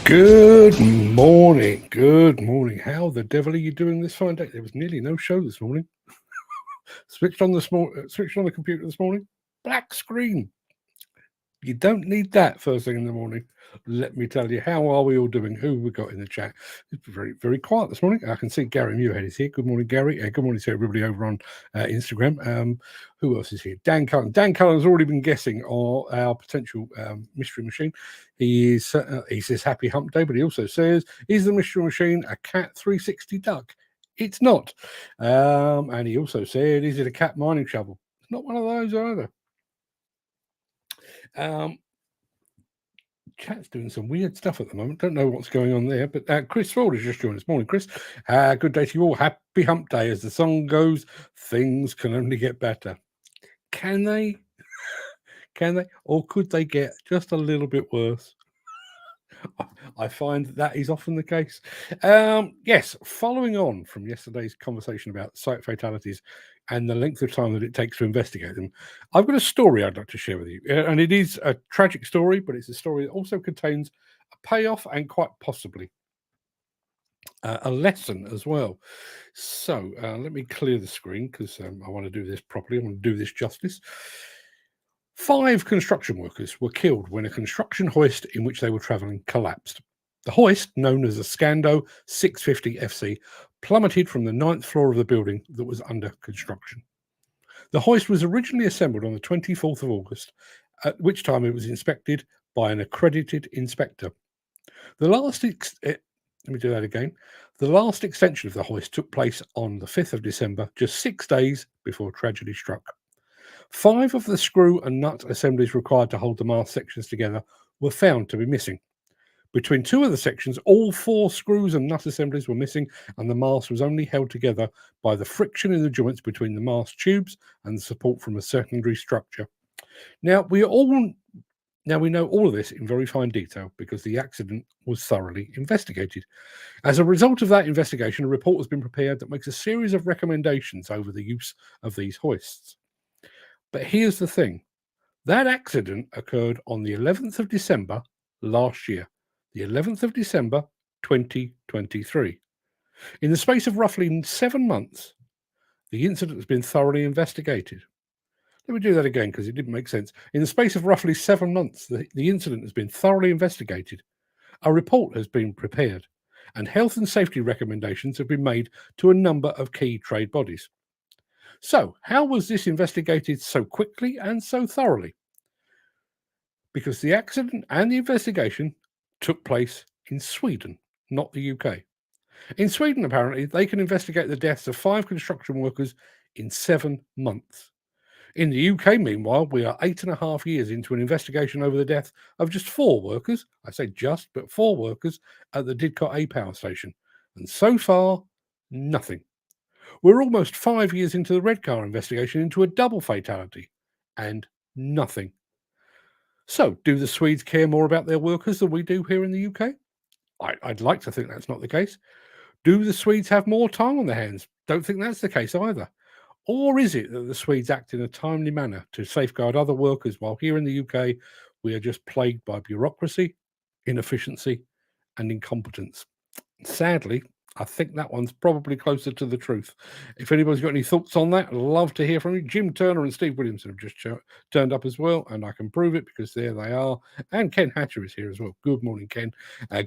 Good morning. Good morning. How the devil are you doing this fine day? There was nearly no show this morning. Switched on the computer this morning. Black screen. You don't need that first thing in the morning. Let me tell you, how are we all doing? Who have we got in the chat? It's very, very quiet this morning. I can see Gary Muirhead is here. Good morning, Gary. Good morning to everybody over on Instagram. Who else is here? Dan Cullen. Dan Cullen's already been guessing our potential mystery machine. He says happy hump day, but he also says, is the mystery machine a Cat 360 duck? It's not. And he also said, is it a Cat mining shovel? It's not one of those either. Chat's doing some weird stuff at the moment. Don't know what's going on there, but Chris Ford has just joined us. Morning, Chris. Good day to you all. Happy hump day. As the song goes, things can only get better. Can they? Can they? Or could they get just a little bit worse? I find that is often the case. Yes, following on from yesterday's conversation about site fatalities and the length of time that it takes to investigate them, I've got a story I'd like to share with you. And it is a tragic story, but it's a story that also contains a payoff and quite possibly a lesson as well. So let me clear the screen because I want to do this properly. I want to do this justice. 5 construction workers were killed when a construction hoist in which they were travelling collapsed. The hoist, known as a Scando 650 FC, plummeted from the 9th floor of the building that was under construction. The hoist was originally assembled on the 24th of August, at which time it was inspected by an accredited inspector. The last extension of the hoist took place on the 5th of December, just 6 days before tragedy struck. 5 of the screw and nut assemblies required to hold the mast sections together were found to be missing. Between 2 of the sections, all 4 screws and nut assemblies were missing, and the mast was only held together by the friction in the joints between the mast tubes and the support from a secondary structure. Now, we know all of this in very fine detail because the accident was thoroughly investigated. As a result of that investigation, a report has been prepared that makes a series of recommendations over the use of these hoists. But here's the thing. That accident occurred on the 11th of December last year. The 11th of December, 2023. In the space of roughly 7 months, the incident has been thoroughly investigated. Let me do that again because it didn't make sense. In the space of roughly 7 months, the incident has been thoroughly investigated. A report has been prepared, and health and safety recommendations have been made to a number of key trade bodies. So, how was this investigated so quickly and so thoroughly? Because the accident and the investigation took place in Sweden, not the UK. In Sweden, apparently, they can investigate the deaths of 5 construction workers in 7 months. In the UK, meanwhile, we are 8.5 years into an investigation over the death of just 4 workers, I say just, but 4 workers at the Didcot A power station. And so far, nothing. We're almost 5 years into the Red Car investigation into a double fatality, and nothing. So, do the Swedes care more about their workers than we do here in the UK? I'd like to think that's not the case. Do the Swedes have more time on their hands? Don't think that's the case either. Or is it that the Swedes act in a timely manner to safeguard other workers, while here in the UK we are just plagued by bureaucracy, inefficiency, and incompetence? Sadly, I think that one's probably closer to the truth. If anybody's got any thoughts on that, I'd love to hear from you. Jim Turner and Steve Williamson have just turned up as well, and I can prove it because there they are. And Ken Hatcher is here as well. Good morning, Ken.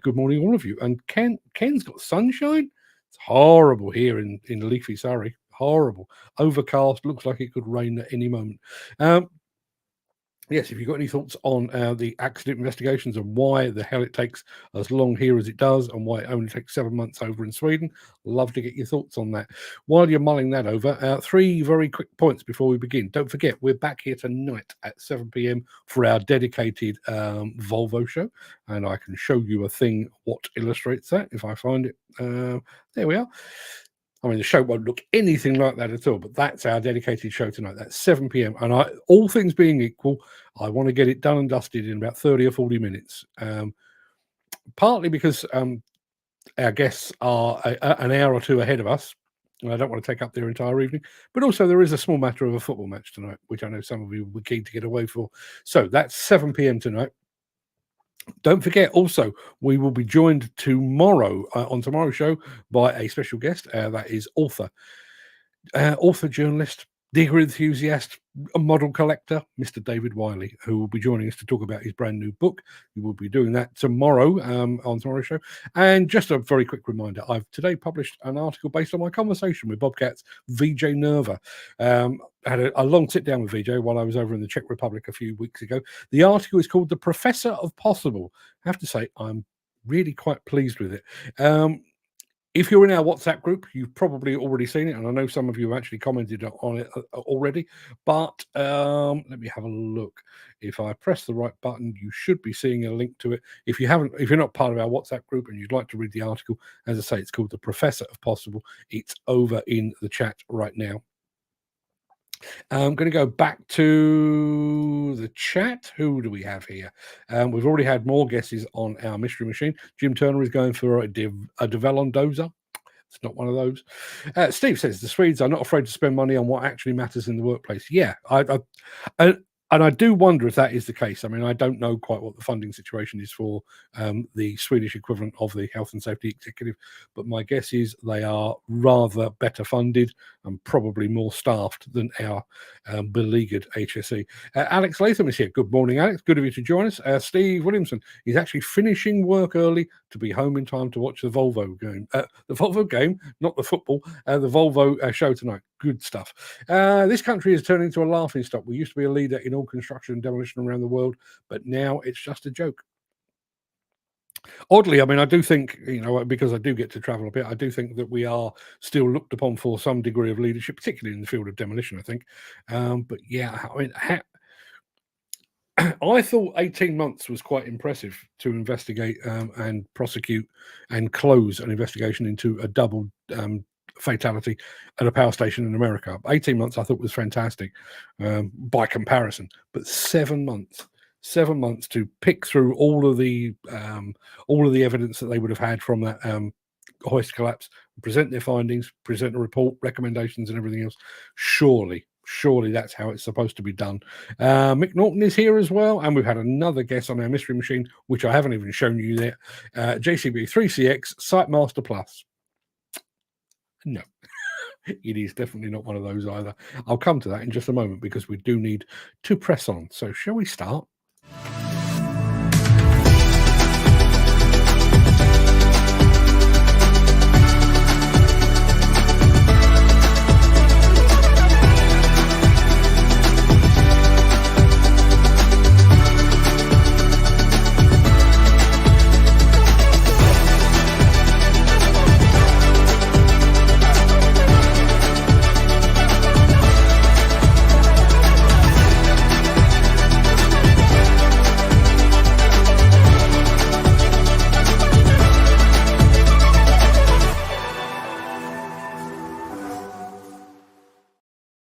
Good morning, all of you. And Ken's got sunshine. It's horrible here in leafy Surrey. Horrible. Overcast. Looks like it could rain at any moment. Yes, if you've got any thoughts on the accident investigations and why the hell it takes as long here as it does and why it only takes 7 months over in Sweden, love to get your thoughts on that. While you're mulling that over, 3 very quick points before we begin. Don't forget, we're back here tonight at 7 p.m. for our dedicated Volvo show, and I can show you a thing what illustrates that if I find it. There we are. I mean, the show won't look anything like that at all, but that's our dedicated show tonight. That's 7 p.m. And all things being equal, I want to get it done and dusted in about 30 or 40 minutes. Partly because our guests are an hour or 2 ahead of us, and I don't want to take up their entire evening. But also, there is a small matter of a football match tonight, which I know some of you were keen to get away for. So that's 7 p.m. tonight. Don't forget, also, we will be joined tomorrow on tomorrow's show by a special guest. That is author, journalist, digger enthusiast, a model collector, Mr. David Wiley, who will be joining us to talk about his brand new book. We will be doing that tomorrow on tomorrow's show. And just a very quick reminder, I've today published an article based on my conversation with Bobcat's VJ Nerva. I had a long sit down with VJ while I was over in the Czech Republic a few weeks ago. The article is called The Professor of Possible. I have to say, I'm really quite pleased with it. If you're in our WhatsApp group, you've probably already seen it, and I know some of you have actually commented on it already. But let me have a look. If I press the right button, you should be seeing a link to it. If you're not part of our WhatsApp group and you'd like to read the article, as I say, it's called The Professor of Possible. It's over in the chat right now. I'm going to go back to the chat. Who do we have here? We've already had more guesses on our mystery machine. Jim Turner is going for a Develondoza. It's not one of those. Steve says the Swedes are not afraid to spend money on what actually matters in the workplace. Yeah, and I do wonder if that is the case. I mean, I don't know quite what the funding situation is for the Swedish equivalent of the Health and Safety Executive, but my guess is they are rather better funded and probably more staffed than our beleaguered HSE. Alex Latham is here. Good morning, Alex. Good of you to join us. Steve Williamson is actually finishing work early to be home in time to watch the Volvo game. The Volvo game, not the football, the Volvo show tonight. Good stuff. This country is turning into a laughing stock. We used to be a leader in all construction and demolition around the world, but now it's just a joke. Oddly, I mean, I do think, because I do get to travel a bit, I do think that we are still looked upon for some degree of leadership, particularly in the field of demolition, I think. But yeah, I mean, I thought 18 months was quite impressive to investigate and prosecute and close an investigation into a double fatality at a power station in America. 18 months I thought was fantastic by comparison, but 7 months to pick through all of the evidence that they would have had from that hoist collapse, present their findings, present a report, recommendations and everything else. Surely that's how it's supposed to be done. Mick Norton is here as well, and we've had another guest on our mystery machine, which I haven't even shown you there. JCB 3CX Site Master Plus. No, it is definitely not one of those either. I'll come to that in just a moment because we do need to press on. So shall we start?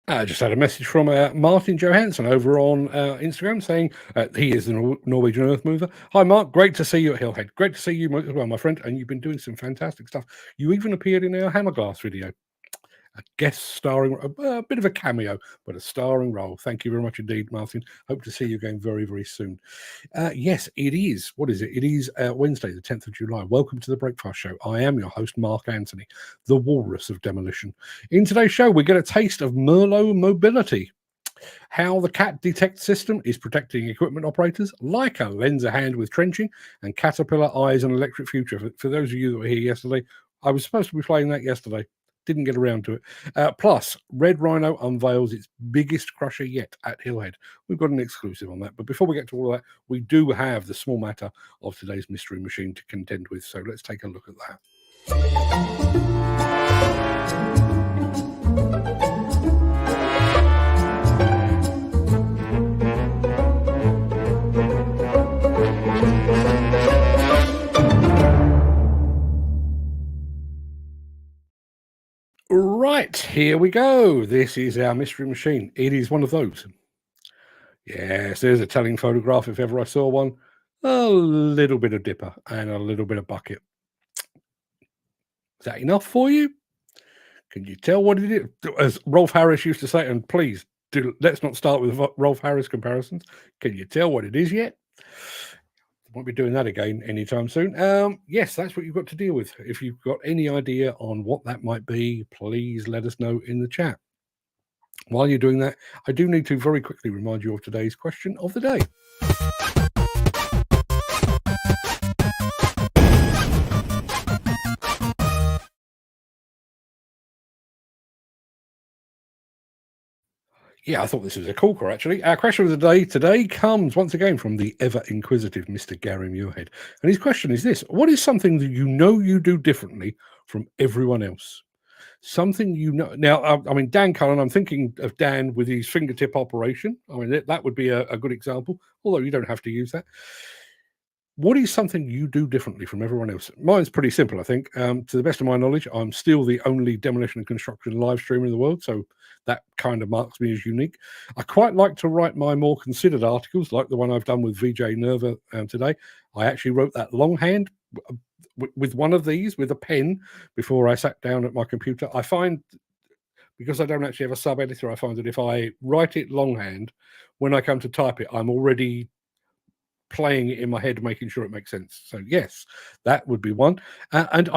I just had a message from Martin Johansson over on Instagram saying he is the Norwegian Earth Mover. Hi, Mark. Great to see you at Hillhead. Great to see you as well, my friend. And you've been doing some fantastic stuff. You even appeared in our Hammerglass video. A guest starring, a bit of a cameo, but a starring role. Thank you very much indeed, Martin. Hope to see you again very, very soon. Yes, it is. What is it? It is Wednesday, the 10th of July. Welcome to the Breakfast Show. I am your host, Mark Anthony, the walrus of demolition. In today's show, we get a taste of Merlot mobility, how the CAT detect system is protecting equipment operators, Leica lends a hand with trenching, and Caterpillar eyes an electric future. For those of you that were here yesterday, I was supposed to be playing that yesterday. Didn't get around to it. Plus, Red Rhino unveils its biggest crusher yet at Hillhead. We've got an exclusive on that. But before we get to all of that, we do have the small matter of today's mystery machine to contend with. So let's take a look at that. Right, here we go. This is our mystery machine. It is one of those. Yes, there's a telling photograph if ever I saw one. A little bit of dipper and a little bit of bucket. Is that enough for you? Can you tell what it is? As Rolf Harris used to say, and please, let's not start with Rolf Harris comparisons. Can you tell what it is yet? won't be doing that again anytime soon. Yes, that's what you've got to deal with. If you've got any idea on what that might be, please let us know in the chat. While you're doing that, I do need to very quickly remind you of today's question of the day. Yeah, I thought this was a corker, actually. Our question of the day today comes once again from the ever-inquisitive Mr. Gary Muirhead. And his question is this: what is something that you know you do differently from everyone else? Something you know. Now, I mean, Dan Cullen, I'm thinking of Dan with his fingertip operation. I mean, that would be a good example, although you don't have to use that. What is something you do differently from everyone else? Mine's pretty simple, I think. To the best of my knowledge, I'm still the only demolition and construction live streamer in the world, so that kind of marks me as unique. I quite like to write my more considered articles, like the one I've done with VJ Nerva today. I actually wrote that longhand with one of these, with a pen, before I sat down at my computer. I find, because I don't actually have a sub-editor, I find that if I write it longhand, when I come to type it, I'm already playing it in my head, making sure it makes sense. So yes, that would be one. And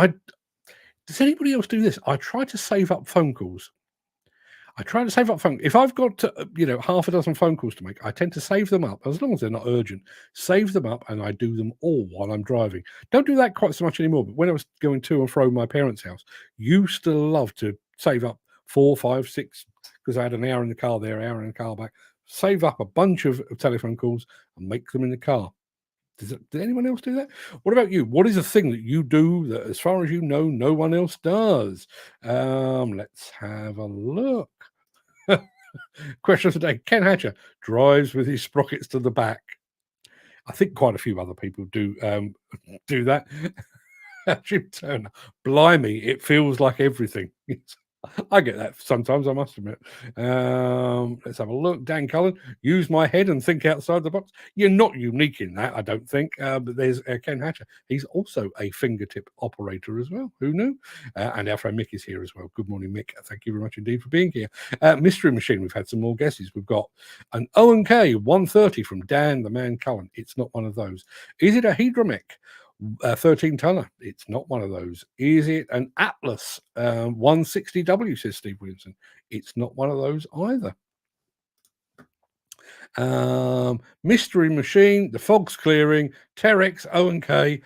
does anybody else do this? I try to save up phone calls. If I've got half a dozen phone calls to make, I tend to save them up, as long as they're not urgent. Save them up, and I do them all while I'm driving. Don't do that quite so much anymore. But when I was going to and fro my parents' house, used to love to save up 4, 5, 6, because I had an hour in the car there, hour in the car back. Save up a bunch of telephone calls and make them in the car. Did anyone else do that? What about you? What is a thing that you do that, as far as you know, no one else does? Let's have a look. Question of the day: Ken Hatcher drives with his sprockets to the back. I think quite a few other people do that. Jim Turner, blimey, it feels like everything. I get that sometimes, I must admit. Let's have a look. Dan Cullen, use my head and think outside the box. You're not unique in that, I don't think. But there's Ken Hatcher. He's also a fingertip operator as well. Who knew? And our friend Mick is here as well. Good morning, Mick. Thank you very much indeed for being here. Mystery Machine, we've had some more guesses. We've got an O&K 130 from Dan the Man Cullen. It's not one of those. Is it a Hydramec? 13 tonner. It's not one of those. Is it an Atlas 160W, says Steve Williamson? It's not one of those either. Mystery Machine, the fog's clearing, Terex, O&K,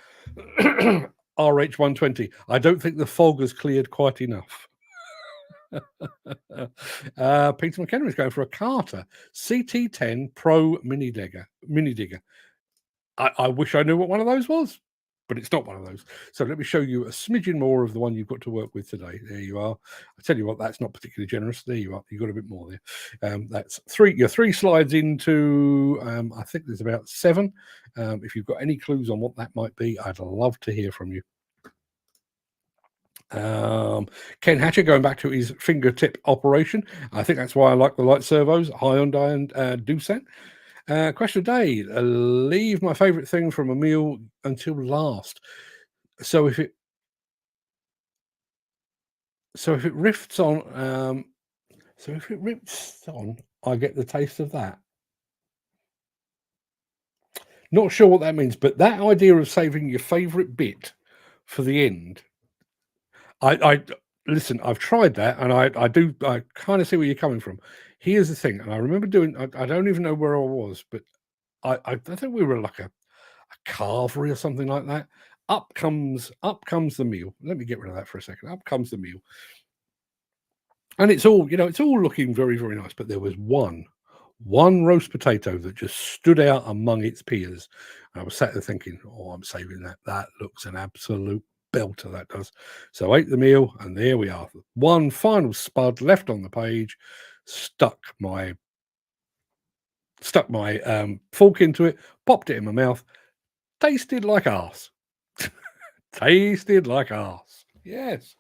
RH120. I don't think the fog has cleared quite enough. Peter McHenry is going for a Carter CT10 Pro mini digger. I wish I knew what one of those was, but it's not one of those. So let me show you a smidgen more of the one you've got to work with today. There you are. I tell you what, that's not particularly generous. There you are. You've got a bit more there. That's you're 3 slides into, I think there's about 7. If you've got any clues on what that might be, I'd love to hear from you. Ken Hatcher going back to his fingertip operation. I think that's why I like the light servos, Hyundai and Doosan. Question of the day: leave my favourite thing from a meal until last. So if it rips on, I get the taste of that. Not sure what that means, but that idea of saving your favourite bit for the end. I listen. I've tried that, and I kind of see where you're coming from. Here's the thing, and I remember doing. I don't even know where I was, but I think we were like a carvery or something like that. Up comes the meal. Let me get rid of that for a second. Up comes the meal, and it's all looking very, very nice. But there was one roast potato that just stood out among its peers. And I was sat there thinking, "Oh, I'm saving that. That looks an absolute belter, that does." So I ate the meal, and there we are. One final spud left on the page. Stuck my fork into it, popped it in my mouth. Tasted like arse. Tasted like arse. Yes.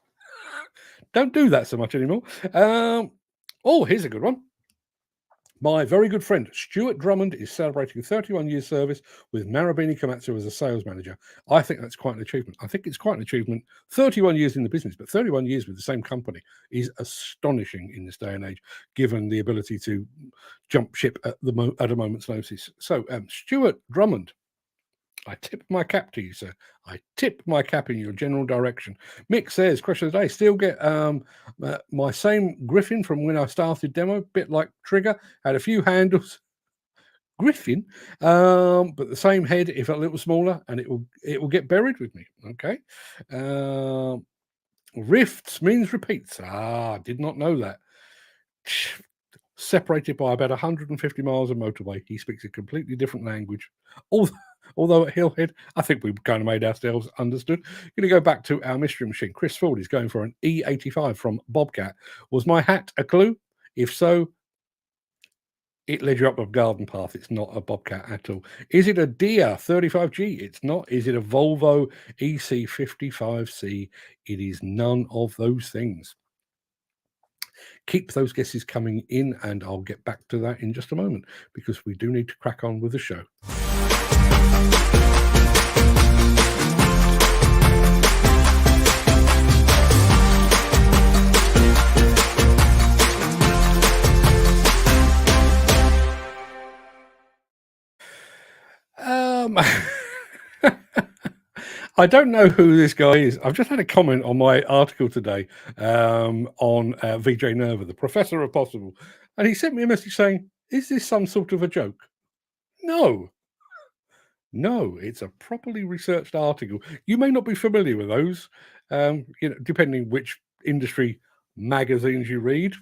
Don't do that so much anymore. Here's a good one. My very good friend Stuart Drummond is celebrating 31 years service with Marubeni Komatsu as a sales manager. I think that's quite an achievement. I think it's quite an achievement. 31 years in the business, but 31 years with the same company is astonishing in this day and age, given the ability to jump ship at a moment's notice. So, Stuart Drummond, I tip my cap to you, sir. I tip my cap in your general direction. Mick says, question of the day, still get my same Griffin from when I started demo, bit like Trigger, had a few handles. Griffin, but the same head, if a little smaller, and it will get buried with me. Okay. Rifts means repeats. Did not know that. Separated by about 150 miles of motorway. He speaks a completely different language. Although at Hillhead, I think we've kind of made ourselves understood. Going to go back to our mystery machine. Chris Ford is going for an E85 from Bobcat. Was my hat a clue? If so, it led you up a garden path. It's not a Bobcat at all. Is it a Dia 35G? It's not. Is it a Volvo EC55C? It is none of those things. Keep those guesses coming in, and I'll get back to that in just a moment, because we do need to crack on with the show. I don't know who this guy is. I've just had a comment on my article today on VJ Nerva, the professor of possible, and he sent me a message saying, is this some sort of a joke? No, it's a properly researched article. You may not be familiar with those, depending which industry magazines you read.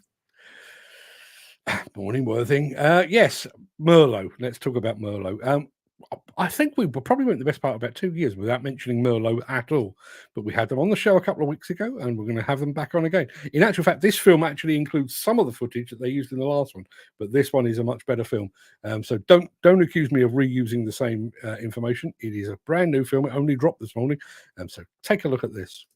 Morning, Worthing. Yes, Merlot. Let's talk about Merlot. I think we probably went the best part of about 2 years without mentioning Merlot at all, but we had them on the show a couple of weeks ago, and we're going to have them back on again. In actual fact, this film actually includes some of the footage that they used in the last one, but this one is a much better film. So don't accuse me of reusing the same information. It is a brand new film. It only dropped this morning, so take a look at this.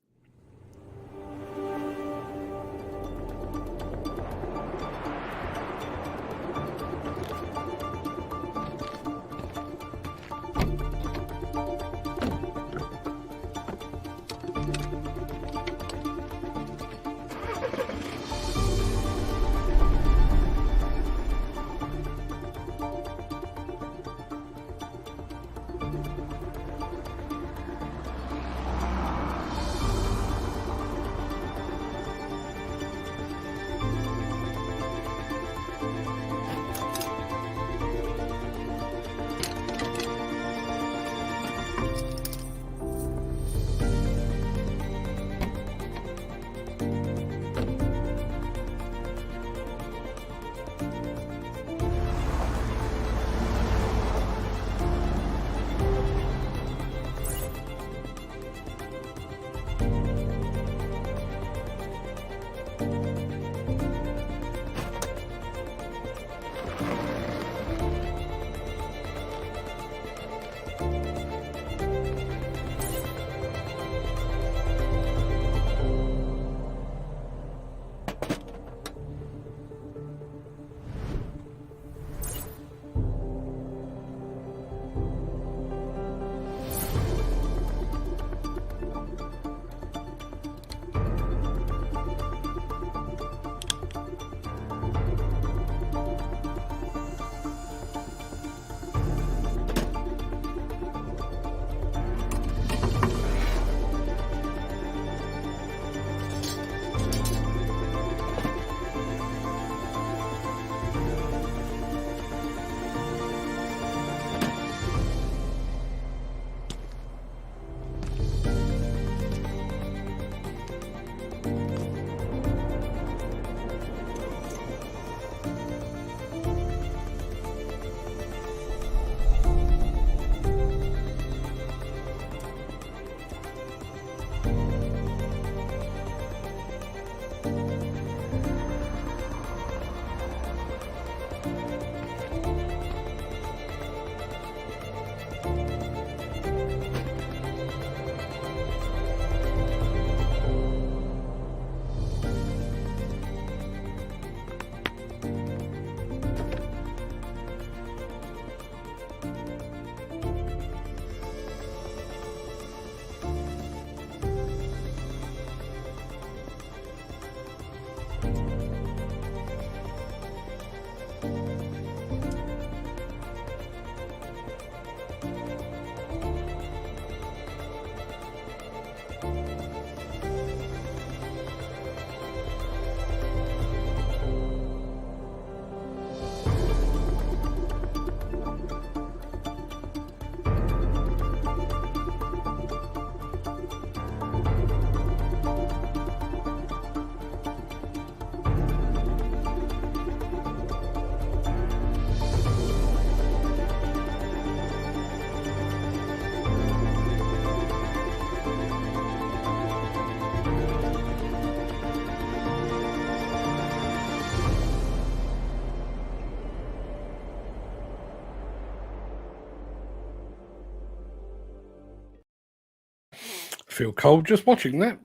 Feel cold just watching that.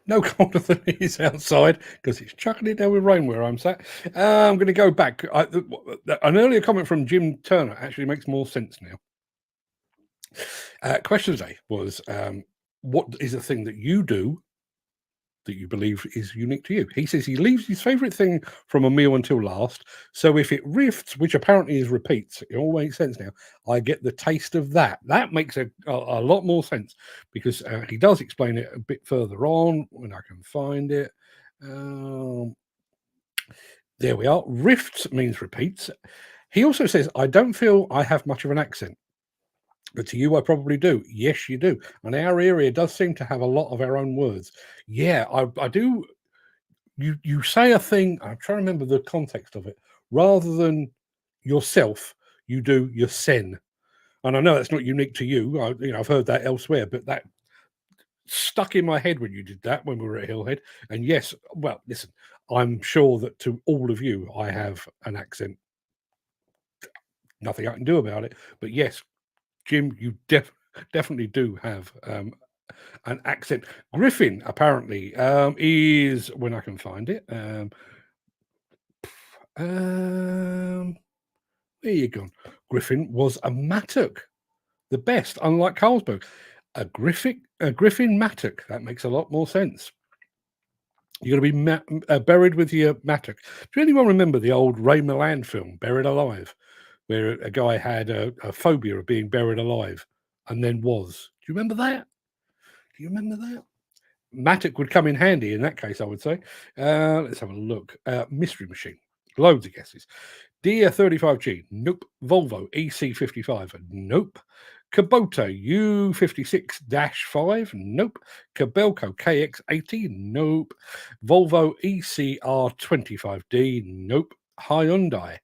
No colder than it is outside because it's chucking it down with rain where I'm sat. I'm going to go back. An earlier comment from Jim Turner actually makes more sense now. Question today was, what is a thing that you do that you believe is unique to you? He says he leaves his favourite thing from a meal until last. So if it rifts, which apparently is repeats, it all makes sense now. I get the taste of that. That makes a lot more sense because he does explain it a bit further on when I can find it. There we are. Rifts means repeats. He also says, I don't feel I have much of an accent. But to you, I probably do. Yes, you do. And our area does seem to have a lot of our own words. Yeah, I do. You say a thing. I'm trying to remember the context of it. Rather than yourself, you do your sen. And I know that's not unique to you. I've heard that elsewhere, but that stuck in my head when you did that when we were at Hillhead. And yes, well, listen, I'm sure that to all of you, I have an accent. Nothing I can do about it. But yes, Jim, you definitely do have an accent. Griffin apparently is, when I can find it. Where you gone? Griffin was a mattock, the best. Unlike Carlsberg, a Griffin mattock. That makes a lot more sense. You're going to be buried with your mattock. Do anyone remember the old Ray Milland film, Buried Alive, where a guy had a phobia of being buried alive and then was? Do you remember that? Do you remember that? Mattock would come in handy in that case, I would say. Let's have a look. Mystery Machine. Loads of guesses. Dia 35G. Nope. Volvo EC55. Nope. Kubota U56-5. Nope. Cabelco KX80. Nope. Volvo ECR25D. Nope. Hyundai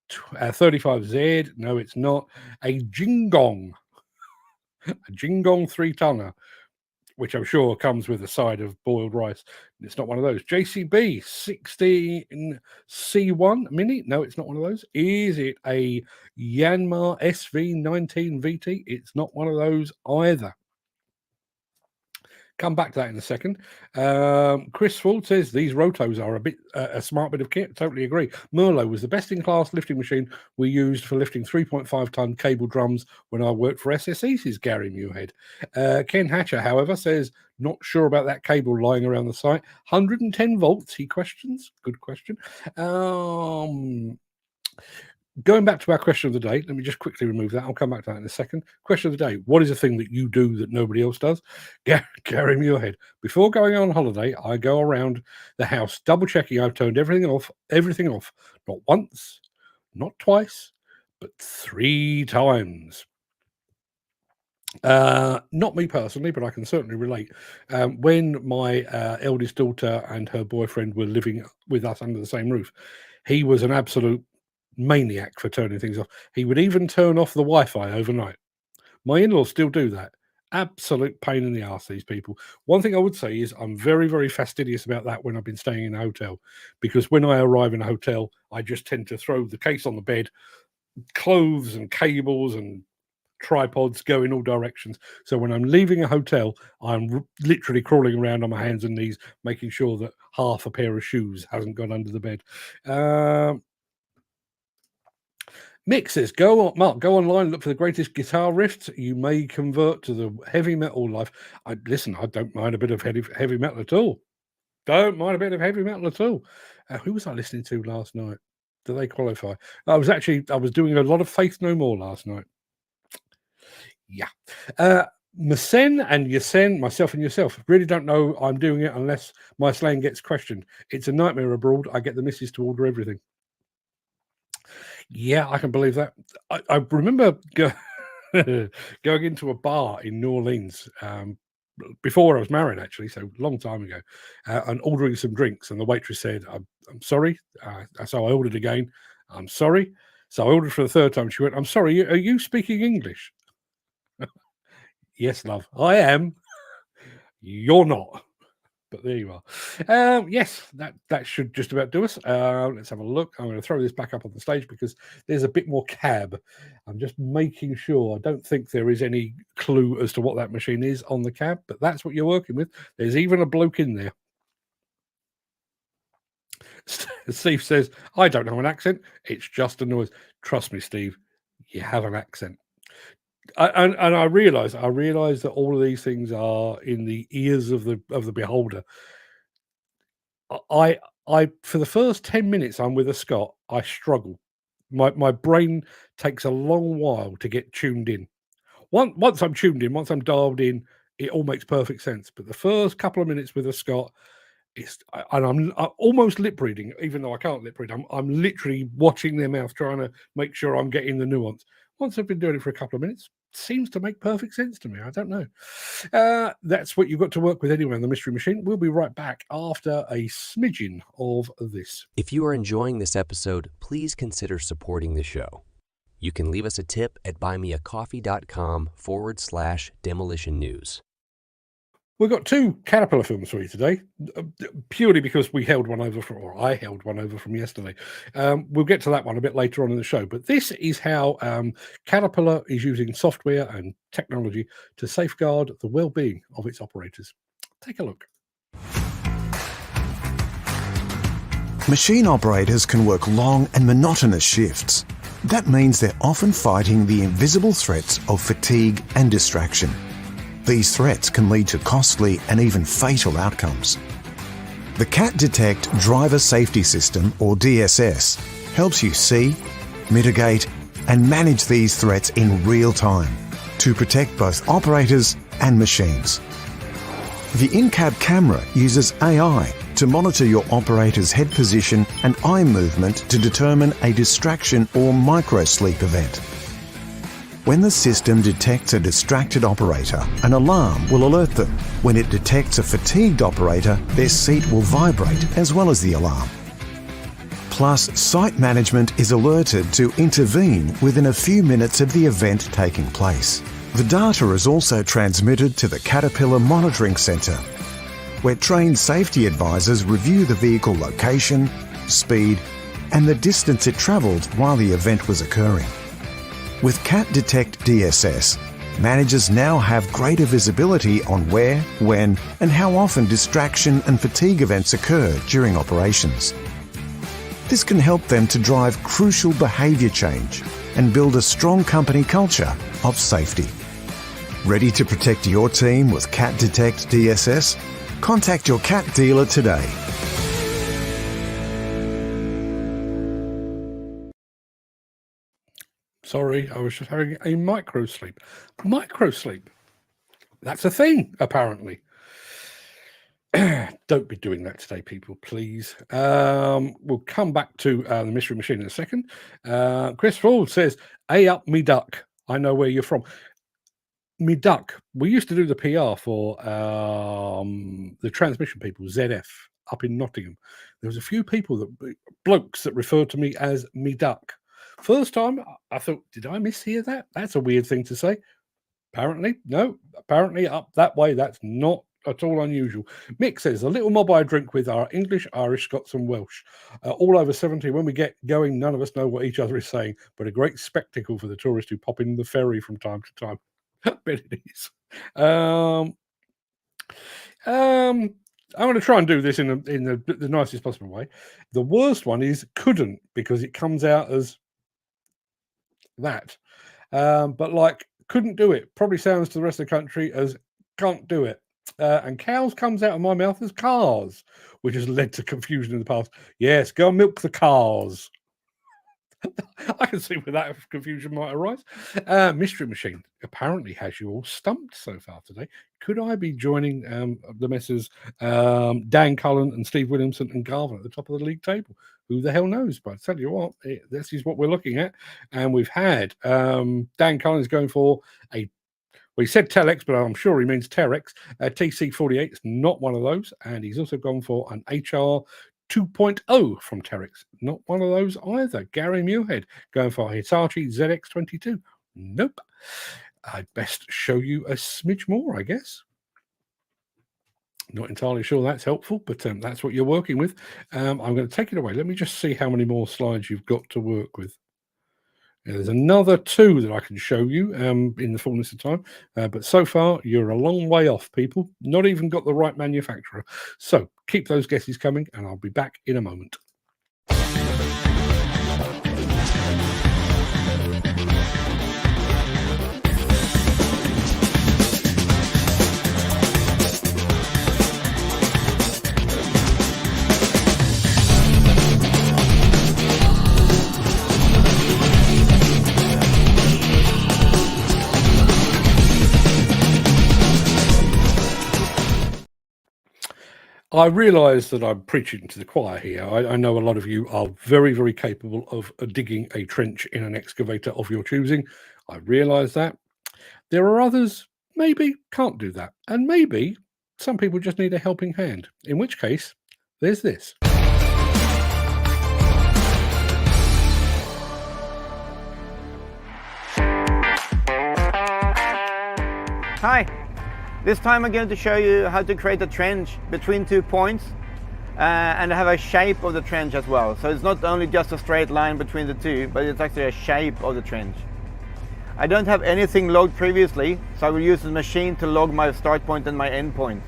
35Z. No, it's not. A Jingong 3-tonner, which I'm sure comes with a side of boiled rice. It's not one of those. JCB 16C1 Mini. No, it's not one of those. Is it a Yanmar SV19 VT? It's not one of those either. Come back to that in a second. Chris Ford says these rotos are a smart bit of kit. Totally agree. Merlot was the best-in-class lifting machine we used for lifting 3.5-ton cable drums when I worked for SSE, says Gary Muirhead. Ken Hatcher, however, says not sure about that cable lying around the site. 110 volts, he questions. Good question. Going back to our question of the day, let me just quickly remove that. I'll come back to that in a second. Question of the day: what is a thing that you do that nobody else does? Gary Muirhead. Before going on holiday, I go around the house double checking I've turned everything off. Not once, not twice, but 3 times. Not me personally, but I can certainly relate. When my eldest daughter and her boyfriend were living with us under the same roof, he was an absolute maniac for turning things off. He would even turn off the Wi-Fi overnight. My in-laws still do that. Absolute pain in the arse, these people. One thing I would say is I'm very, very fastidious about that when I've been staying in a hotel, because when I arrive in a hotel, I just tend to throw the case on the bed, clothes and cables and tripods go in all directions. So when I'm leaving a hotel, I'm literally crawling around on my hands and knees, making sure that half a pair of shoes hasn't gone under the bed. Mick says, Mark, go online, look for the greatest guitar riffs. You may convert to the heavy metal life. I don't mind a bit of heavy metal at all. Don't mind a bit of heavy metal at all. Who was I listening to last night? Do they qualify? I was doing a lot of Faith No More last night. Yeah. Myself and yourself. Really don't know I'm doing it unless my slang gets questioned. It's a nightmare abroad. I get the missus to order everything. Yeah, I can believe that. I remember going into a bar in New Orleans before I was married, actually, so a long time ago, and ordering some drinks. And the waitress said, I'm sorry. So I ordered again. I'm sorry. So I ordered for the third time. She went, I'm sorry, are you speaking English? Yes, love, I am. You're not. But there you are. Yes, that should just about do us. Let's have a look. I'm going to throw this back up on the stage because there's a bit more cab. I'm just making sure. I don't think there is any clue as to what that machine is on the cab, but that's what you're working with. There's even a bloke in there. Steve says, I don't have an accent. It's just a noise. Trust me, Steve, you have an accent. And I realise that all of these things are in the ears of the beholder. I for the first 10 minutes I'm with a Scot, I struggle. My brain takes a long while to get tuned in. Once I'm tuned in, once I'm dialed in, it all makes perfect sense. But the first couple of minutes with a Scot, I'm almost lip reading, even though I can't lip read. I'm literally watching their mouth, trying to make sure I'm getting the nuance. Once I've been doing it for a couple of minutes, it seems to make perfect sense to me. I don't know. That's what you've got to work with anyway on the Mystery Machine. We'll be right back after a smidgen of this. If you are enjoying this episode, please consider supporting the show. You can leave us a tip at buymeacoffee.com/demolition news. We've got 2 Caterpillar films for you today, purely because we held one over I held one over from yesterday. We'll get to that one a bit later on in the show, but this is how Caterpillar is using software and technology to safeguard the well-being of its operators. Take a look. Machine operators can work long and monotonous shifts. That means they're often fighting the invisible threats of fatigue and distraction. These threats can lead to costly and even fatal outcomes. The CAT Detect Driver Safety System, or DSS, helps you see, mitigate, and manage these threats in real time to protect both operators and machines. The in-cab camera uses AI to monitor your operator's head position and eye movement to determine a distraction or micro-sleep event. When the system detects a distracted operator, an alarm will alert them. When it detects a fatigued operator, their seat will vibrate as well as the alarm. Plus, site management is alerted to intervene within a few minutes of the event taking place. The data is also transmitted to the Caterpillar Monitoring Centre, where trained safety advisors review the vehicle location, speed, and the distance it travelled while the event was occurring. With CAT Detect DSS, managers now have greater visibility on where, when, and how often distraction and fatigue events occur during operations. This can help them to drive crucial behaviour change and build a strong company culture of safety. Ready to protect your team with CAT Detect DSS? Contact your CAT dealer today. Sorry, I was just having a micro-sleep. Micro-sleep. That's a thing, apparently. Don't be doing that today, people, please. We'll come back to the Mystery Machine in a second. Chris Ford says, "Hey up, me duck. I know where you're from." Me duck. We used to do the PR for the transmission people, ZF, up in Nottingham. There was a few people, blokes, that referred to me as me duck. First time, I thought, did I mishear that? That's a weird thing to say. Apparently, no. Apparently, up that way, that's not at all unusual. Mick says, "The little mob I drink with are English, Irish, Scots, and Welsh. All over 70. When we get going, none of us know what each other is saying, but a great spectacle for the tourists who pop in the ferry from time to time." I bet it is. I'm going to try and do this in the nicest possible way. The worst one is couldn't, because it comes out as that. But like couldn't do it probably sounds to the rest of the country as can't do it. And cows comes out of my mouth as cars, which has led to confusion in the past. Yes, go and milk the cars. I can see where that confusion might arise. Mystery Machine apparently has you all stumped so far today. Could I be joining the messrs Dan Cullen and Steve Williamson and Garvin at the top of the league table? Who the hell knows? But I tell you what, this is what we're looking at. And we've had Dan Cullen is going for he said Telex, but I'm sure he means Terex. TC48 is not one of those. And he's also gone for an HR 2.0 from Terex. Not one of those either. Gary Muirhead going for a Hitachi ZX22. Nope. I'd best show you a smidge more, I guess. Not entirely sure that's helpful, but that's what you're working with. I'm going to take it away. Let me just see how many more slides you've got to work with. There's another 2 that I can show you in the fullness of time, but so far you're a long way off, people. Not even got the right manufacturer. So keep those guesses coming, and I'll be back in a moment. I realise that I'm preaching to the choir here. I know a lot of you are very, very capable of digging a trench in an excavator of your choosing. I realise that. There are others maybe can't do that. And maybe some people just need a helping hand. In which case, there's this. Hi, this time I'm going to show you how to create a trench between 2 points and have a shape of the trench as well. So it's not only just a straight line between the two, but it's actually a shape of the trench. I don't have anything logged previously, so I will use the machine to log my start point and my end point.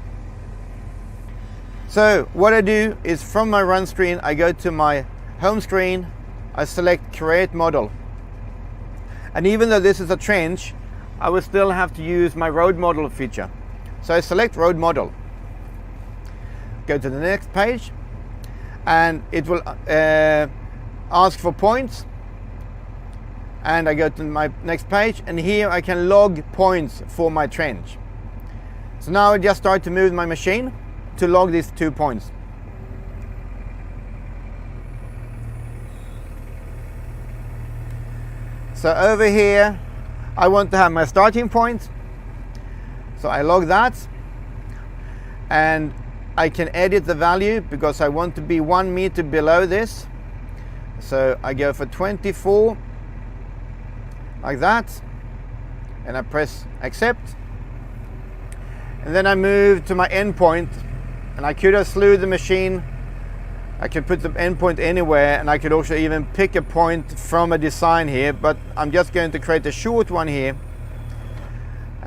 So what I do is from my run screen, I go to my home screen, I select create model. And even though this is a trench, I will still have to use my road model feature. So I select road model, go to the next page, and it will ask for points. And I go to my next page, and here I can log points for my trench. So now I just start to move my machine to log these 2 points. So over here, I want to have my starting point. So I log that, and I can edit the value because I want to be 1 meter below this. So I go for 24, like that, and I press accept. And then I move to my endpoint, and I could have slew the machine. I could put the endpoint anywhere, and I could also even pick a point from a design here, but I'm just going to create a short one here.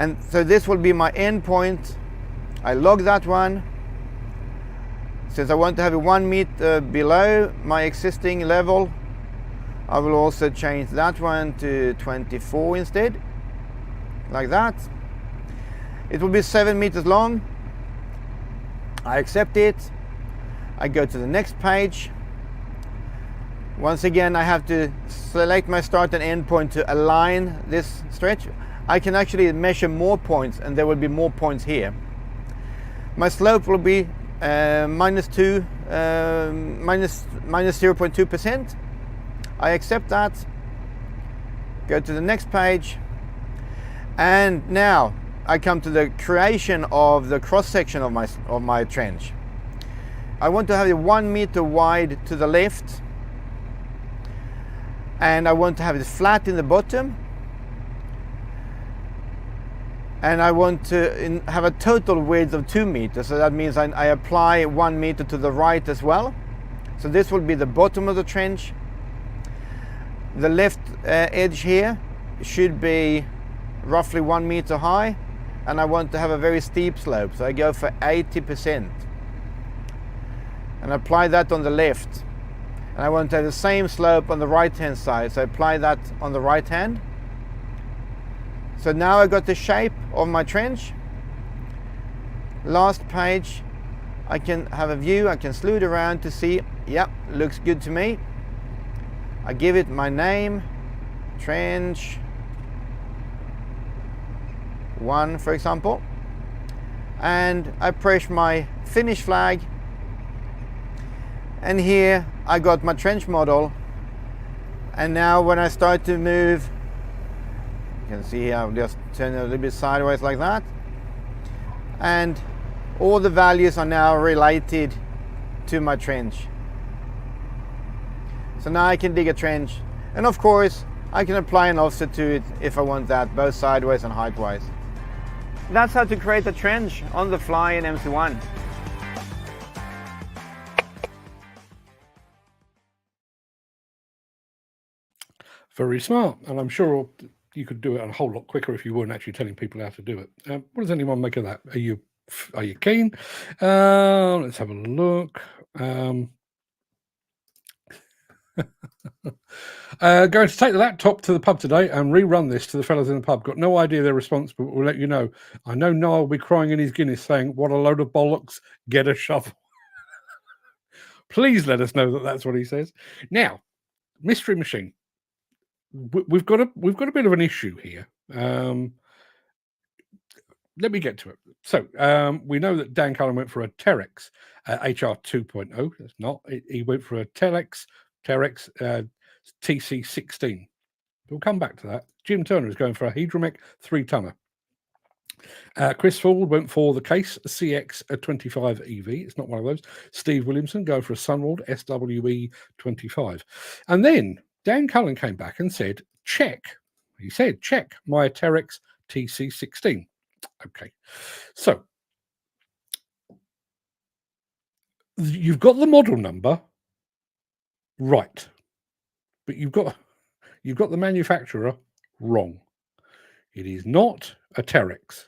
And so this will be my endpoint. I log that one. Since I want to have it 1 meter below my existing level, I will also change that one to 24 instead, like that. It will be 7 meters long. I accept it. I go to the next page. Once again, I have to select my start and end point to align this stretch. I can actually measure more points, and there will be more points here. My slope will be minus 0.2%. I accept that. Go to the next page, and now I come to the creation of the cross section of my trench. I want to have it 1 meter wide to the left, and I want to have it flat in the bottom, and I want to have a total width of 2 meters. So that means I apply 1 meter to the right as well. So this will be the bottom of the trench. The left edge here should be roughly 1 meter high, and I want to have a very steep slope, so I go for 80%. And apply that on the left. And I want to have the same slope on the right hand side, so I apply that on the right hand. So now I got the shape of my trench. Last page, I can have a view, I can slew it around to see, yep, looks good to me. I give it my name, trench 1 for example, and I press my finish flag, and here I got my trench model. And now when I start to move, you can see here I'll just turn it a little bit sideways like that, and all the values are now related to my trench. So now I can dig a trench, and of course I can apply an offset to it if I want that, both sideways and height-wise. That's how to create a trench on the fly in MC1. Very smart, and I'm sure you could do it a whole lot quicker if you weren't actually telling people how to do it. What does anyone make of that? Are you keen? Let's have a look. Going to take the laptop to the pub today and rerun this to the fellas in the pub. Got no idea they're responsible, but we'll let you know. I know Noel will be crying in his Guinness saying, "What a load of bollocks, get a shovel." Please let us know that that's what he says. Now, Mystery Machine. We've got a bit of an issue here. Let me get to it. So we know that Dan Cullen went for a Terex HR 2.0. That's not. He went for a Terex TC16. We'll come back to that. Jim Turner is going for a Hydromech 3-tonner. Chris Ford went for the Case CX25 EV. It's not one of those. Steve Williamson going for a Sunwald SWE 25. And then Dan Cullen came back and said, check. He said, check my Terex TC16. Okay. So you've got the model number right, but you've got the manufacturer wrong. It is not a Terex.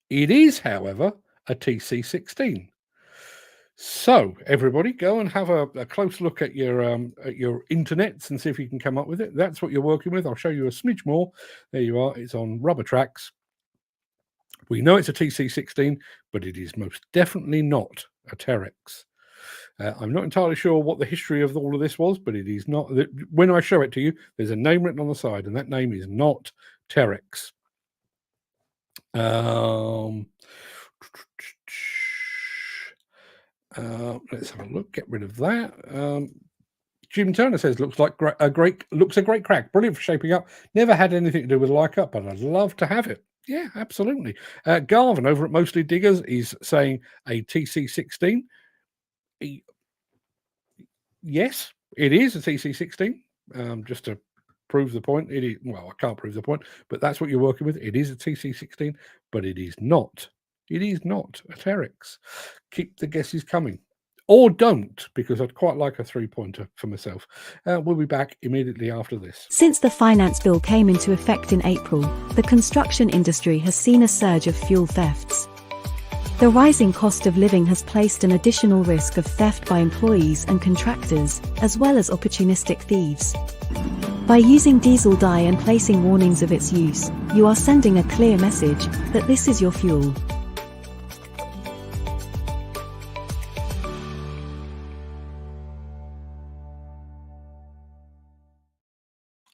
It is, however, a TC16. So everybody, go and have a close look at your internets and see if you can come up with it. That's what you're working with. I'll show you a smidge more. There you are. It's on rubber tracks. We know it's a TC16, but it is most definitely not a Terex. I'm not entirely sure what the history of all of this was, but it is not. When I show it to you, there's a name written on the side, and that name is not Terex. Let's have a look. Get rid of that. Jim Turner says looks a great crack. Brilliant for shaping up. Never had anything to do with like up, but I'd love to have it. Yeah, absolutely. Garvin over at Mostly Diggers is saying a TC16. Yes, it is a TC16. Just to prove the point, it is. Well, I can't prove the point, but that's what you're working with. It is a TC16, but it is not. It is not a Terex. Keep the guesses coming. Or don't, because I'd quite like a 3-pointer for myself. We'll be back immediately after this. Since the finance bill came into effect in April, the construction industry has seen a surge of fuel thefts. The rising cost of living has placed an additional risk of theft by employees and contractors, as well as opportunistic thieves. By using diesel dye and placing warnings of its use, you are sending a clear message that this is your fuel.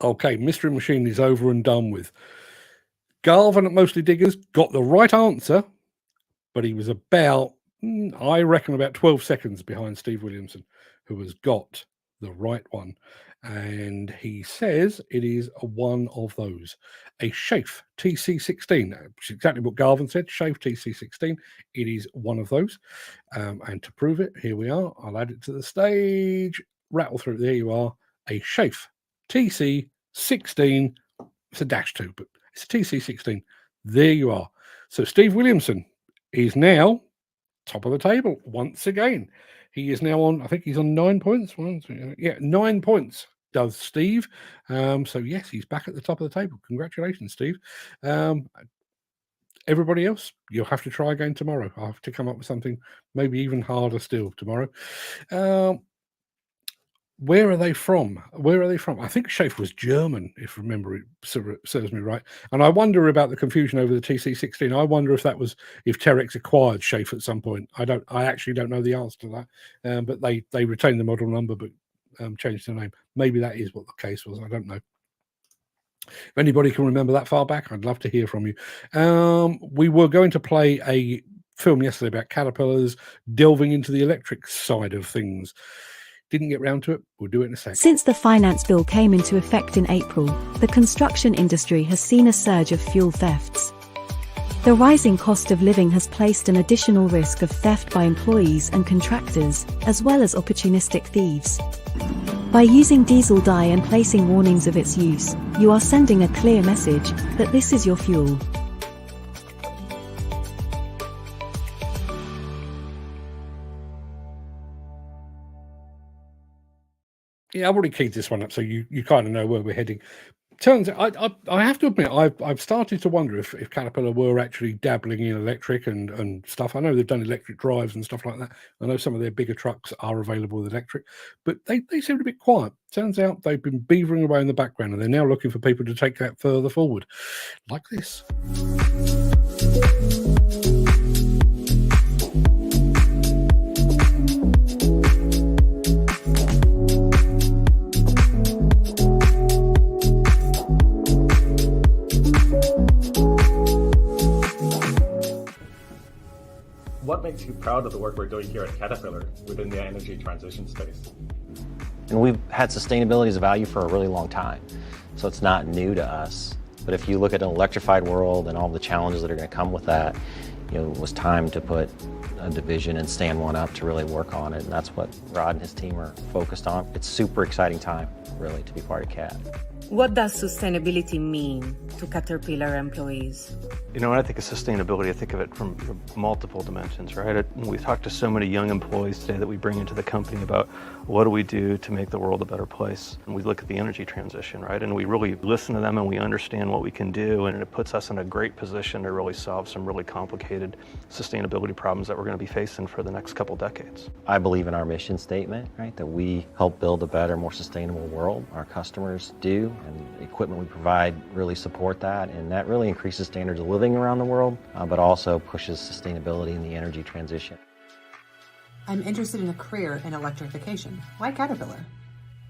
Okay, Mystery Machine is over and done with. Garvin at Mostly Diggers got the right answer, but he was about, I reckon, about 12 seconds behind Steve Williamson, who has got the right one. And he says it is one of those. A Schaeff TC16, which is exactly what Garvin said, Schaeff TC16. It is one of those. And to prove it, here we are. I'll add it to the stage. Rattle through. There you are. A Schaeff TC16. It's a -2, but it's a TC16. There you are. So Steve Williamson is now top of the table once again. He is now on, I think he's on 9 points. 9 points does Steve. So yes, he's back at the top of the table. Congratulations, Steve. Everybody else, you'll have to try again tomorrow. I'll have to come up with something maybe even harder still tomorrow. Where are they from? I think Schaeff was German, if remember it serves me right. And I wonder about the confusion over the TC16. I wonder if Terex acquired Schaeff at some point. I actually don't know the answer to that. But they retained the model number, but changed the name. Maybe that is what the case was. I don't know. If anybody can remember that far back, I'd love to hear from you. We were going to play a film yesterday about caterpillars delving into the electric side of things. Didn't get round to it. We'll do it in a second. Since the finance bill came into effect in April, the construction industry has seen a surge of fuel thefts. The rising cost of living has placed an additional risk of theft by employees and contractors, as well as opportunistic thieves. By using diesel dye and placing warnings of its use, you are sending a clear message that this is your fuel. Yeah, I've already keyed this one up, so you kind of know where we're heading. Turns out, I have to admit, I've started to wonder if Caterpillar were actually dabbling in electric and stuff. I know they've done electric drives and stuff like that. I know some of their bigger trucks are available with electric, but they seem a bit quiet. Turns out they've been beavering away in the background, and they're now looking for people to take that further forward, like this. What makes you proud of the work we're doing here at Caterpillar within the energy transition space? And we've had sustainability as a value for a really long time, so it's not new to us. But if you look at an electrified world and all the challenges that are going to come with that, it was time to put a division and stand one up to really work on it, and that's what Rod and his team are focused on. It's super exciting time, really, to be part of CAT. What does sustainability mean to Caterpillar employees? When I think of sustainability, I think of it from multiple dimensions, right? We talk to so many young employees today that we bring into the company about what do we do to make the world a better place. And we look at the energy transition, right? And we really listen to them and we understand what we can do, and it puts us in a great position to really solve some really complicated sustainability problems that we're going to be facing for the next couple decades. I believe in our mission statement, right? That we help build a better, more sustainable world. Our customers do, and the equipment we provide really support that, and that really increases standards of living around the world, but also pushes sustainability in the energy transition. I'm interested in a career in electrification. Why Caterpillar?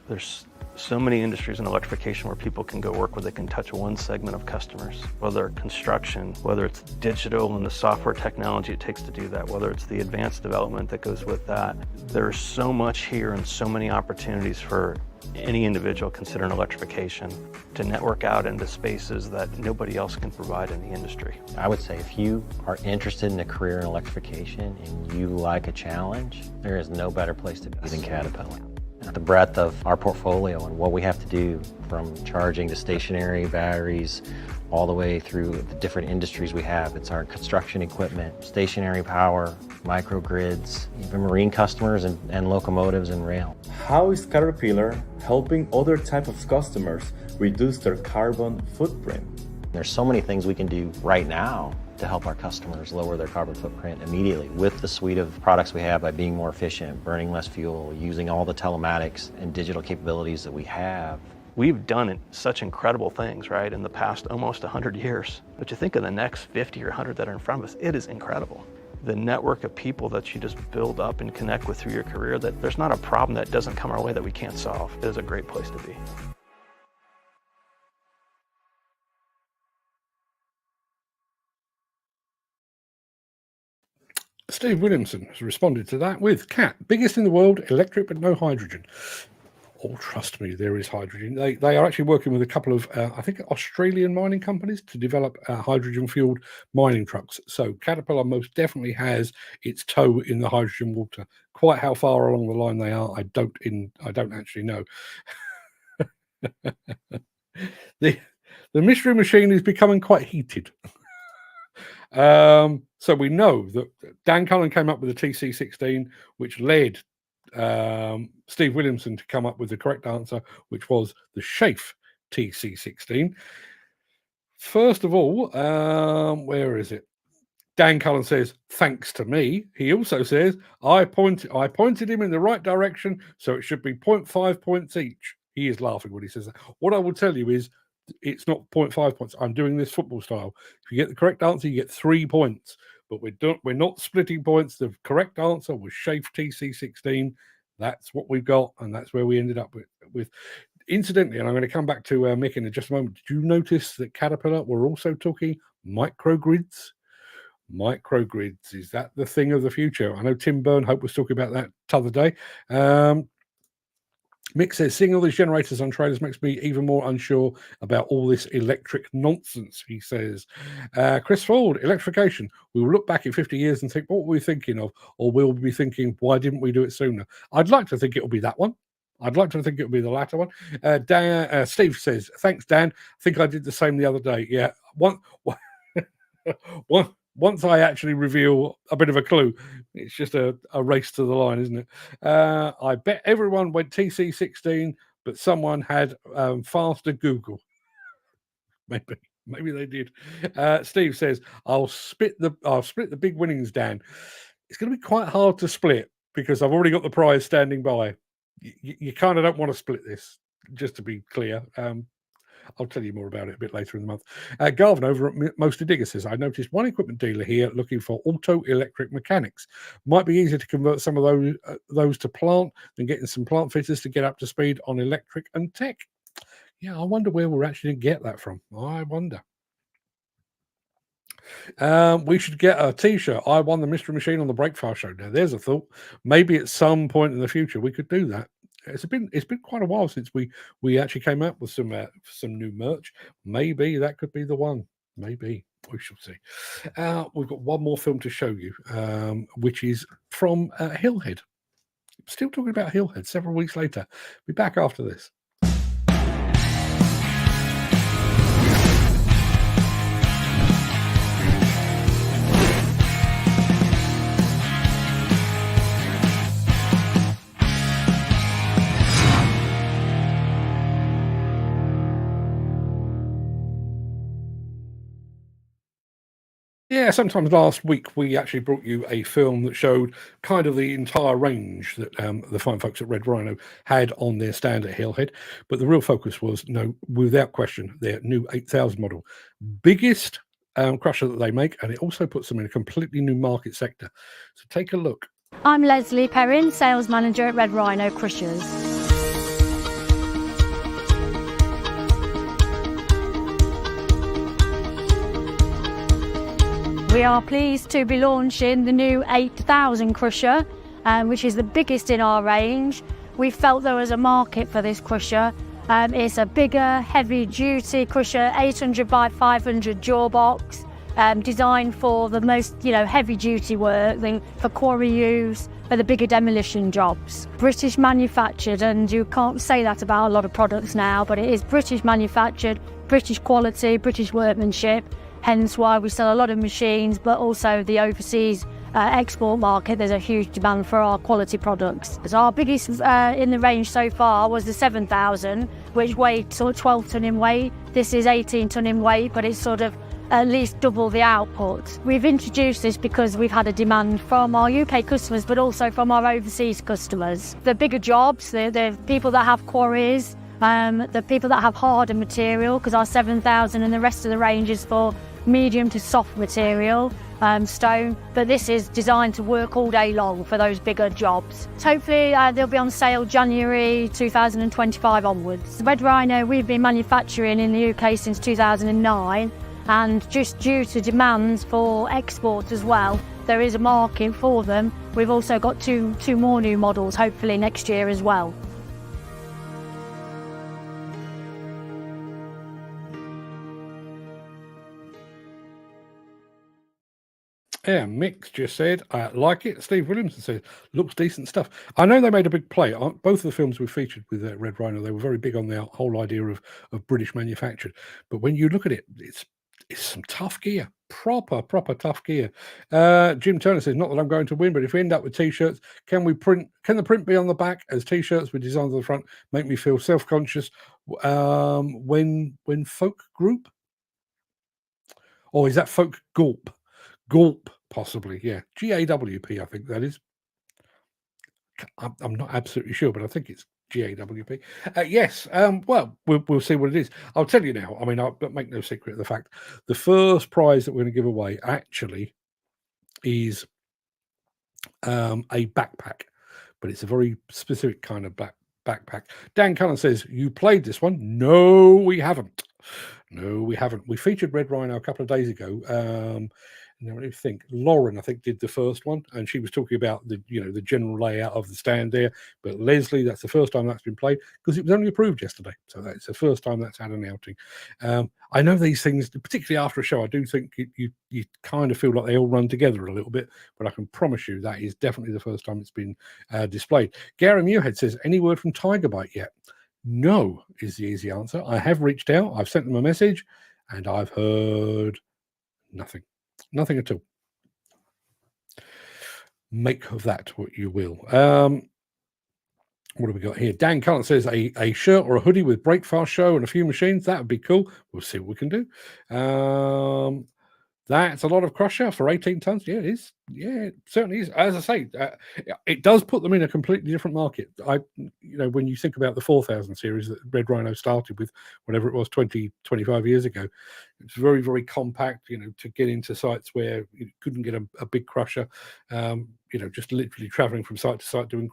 There's so many industries in electrification where people can go work where they can touch one segment of customers, whether construction, whether it's digital and the software technology it takes to do that, whether it's the advanced development that goes with that. There's so much here and so many opportunities for any individual considering electrification to network out into spaces that nobody else can provide in the industry. I would say if you are interested in a career in electrification and you like a challenge, there is no better place to be than Caterpillar. The breadth of our portfolio and what we have to do, from charging to stationary batteries, all the way through the different industries we have. It's our construction equipment, stationary power, microgrids, even marine customers and locomotives and rail. How is Caterpillar helping other types of customers reduce their carbon footprint? There's so many things we can do right now to help our customers lower their carbon footprint immediately with the suite of products we have, by being more efficient, burning less fuel, using all the telematics and digital capabilities that we have. We've done such incredible things, right, in the past almost 100 years. But you think of the next 50 or 100 that are in front of us, it is incredible. The network of people that you just build up and connect with through your career, that there's not a problem that doesn't come our way that we can't solve. It is a great place to be. Steve Williamson has responded to that with CAT, biggest in the world, electric but no hydrogen. Oh, trust me, there is hydrogen. They are actually working with a couple of, I think, Australian mining companies to develop hydrogen-fueled mining trucks. So Caterpillar most definitely has its toe in the hydrogen water. Quite how far along the line they are, I don't actually know. The mystery machine is becoming quite heated. So we know that Dan Cullen came up with the TC16, which led Steve Williamson to come up with the correct answer, which was the Schaef TC16. First of all, where is it? Dan Cullen says, thanks to me. He also says, I pointed him in the right direction, so it should be 0.5 points each. He is laughing when he says that. What I will tell you is, it's not 0.5 points. I'm doing this football style. If you get the correct answer, you get 3 points. But we're not splitting points. The correct answer was Schaef TC16. That's what we've got, and that's where we ended up with. Incidentally, and I'm going to come back to Mick in just a moment, did you notice that Caterpillar were also talking microgrids? Microgrids, is that the thing of the future? I know Tim Burnhope was talking about that the other day. Mick says, seeing all these generators on trailers makes me even more unsure about all this electric nonsense, he says. Chris Ford, electrification. We will look back in 50 years and think, what were we thinking of? Or we'll be thinking, why didn't we do it sooner? I'd like to think it'll be that one. I'd like to think it'll be the latter one. Steve says, thanks, Dan. I think I did the same the other day. Yeah, once I actually reveal a bit of a clue, it's just a race to the line, isn't it? I bet everyone went TC16, but someone had faster Google. Maybe they did. Steve says, I'll split the big winnings, Dan. It's going to be quite hard to split because I've already got the prize standing by. You kind of don't want to split this, just to be clear. I'll tell you more about it a bit later in the month. Garvin over at Mostly Digger says, I noticed one equipment dealer here looking for auto-electric mechanics. Might be easier to convert some of those to plant than getting some plant fitters to get up to speed on electric and tech. Yeah, I wonder where we're actually going to get that from. I wonder. We should get a T-shirt. I won the Mystery Machine on the Breakfast Show. Now, there's a thought. Maybe at some point in the future we could do that. It's been quite a while since we actually came out with some new merch. Maybe that could be the one. Maybe we shall see. We've got one more film to show you, which is from Hillhead. Still talking about Hillhead several weeks later. Be back after this. Yeah, sometimes last week we actually brought you a film that showed kind of the entire range that the fine folks at Red Rhino had on their stand at Hillhead. But the real focus was, without question, their new 8000 model. Biggest crusher that they make, and it also puts them in a completely new market sector. So take a look. I'm Leslie Perrin, Sales Manager at Red Rhino Crushers. We are pleased to be launching the new 8000 crusher, which is the biggest in our range. We felt there was a market for this crusher. It's a bigger, heavy-duty crusher, 800 by 500 jaw box, designed for the most, heavy-duty work, for quarry use, for the bigger demolition jobs. British manufactured, and you can't say that about a lot of products now, but it is British manufactured, British quality, British workmanship. Hence why we sell a lot of machines, but also the overseas export market. There's a huge demand for our quality products. So our biggest in the range so far was the 7000, which weighed sort of 12 ton in weight. This is 18 ton in weight, but it's sort of at least double the output. We've introduced this because we've had a demand from our UK customers, but also from our overseas customers. The bigger jobs, the people that have quarries, the people that have harder material, because our 7000 and the rest of the range is for medium to soft material, stone, but this is designed to work all day long for those bigger jobs. So hopefully they'll be on sale January 2025 onwards. Red Rhino, we've been manufacturing in the UK since 2009, and just due to demands for export as well, there is a market for them. We've also got two more new models hopefully next year as well. Yeah, Mick just said, I like it. Steve Williamson said, looks decent stuff. I know they made a big play. Both of the films we featured with Red Rhino, they were very big on the whole idea of British manufactured. But when you look at it, it's some tough gear. Proper tough gear. Jim Turner says, not that I'm going to win, but if we end up with T-shirts, can the print be on the back as T-shirts with designs on the front? Make me feel self-conscious when folk group? Or is that folk gulp? Gulp, possibly, yeah. GAWP, I think that is. I'm not absolutely sure, but I think it's GAWP. Yes, well, we'll see what it is. I'll tell you now. I mean, I'll make no secret of the fact. The first prize that we're going to give away actually is a backpack, but it's a very specific kind of backpack. Dan Cullen says, you played this one? No, we haven't. No, we haven't. We featured Red Rhino a couple of days ago. Now, what do you think? Lauren, I think, did the first one, and she was talking about the general layout of the stand there. But Leslie, that's the first time that's been played because it was only approved yesterday, so that's the first time that's had an outing. I know these things, particularly after a show, I do think you kind of feel like they all run together a little bit, but I can promise you that is definitely the first time it's been displayed. Gary Muirhead says, any word from Tiger Bite yet? No, is the easy answer. I have reached out, I've sent them a message, and I've heard nothing. Nothing at all. Make of that what you will. What have we got here? Dan Cullen says a shirt or a hoodie with Breakfast Show and a few machines. That would be cool. We'll see what we can do. That's a lot of crusher for 18 tons. Yeah, it is. Yeah, it certainly is. As I say, it does put them in a completely different market. When you think about the 4000 series that Red Rhino started with, whatever it was, 25 years ago, it's very, very compact, to get into sites where you couldn't get a big crusher, just literally traveling from site to site doing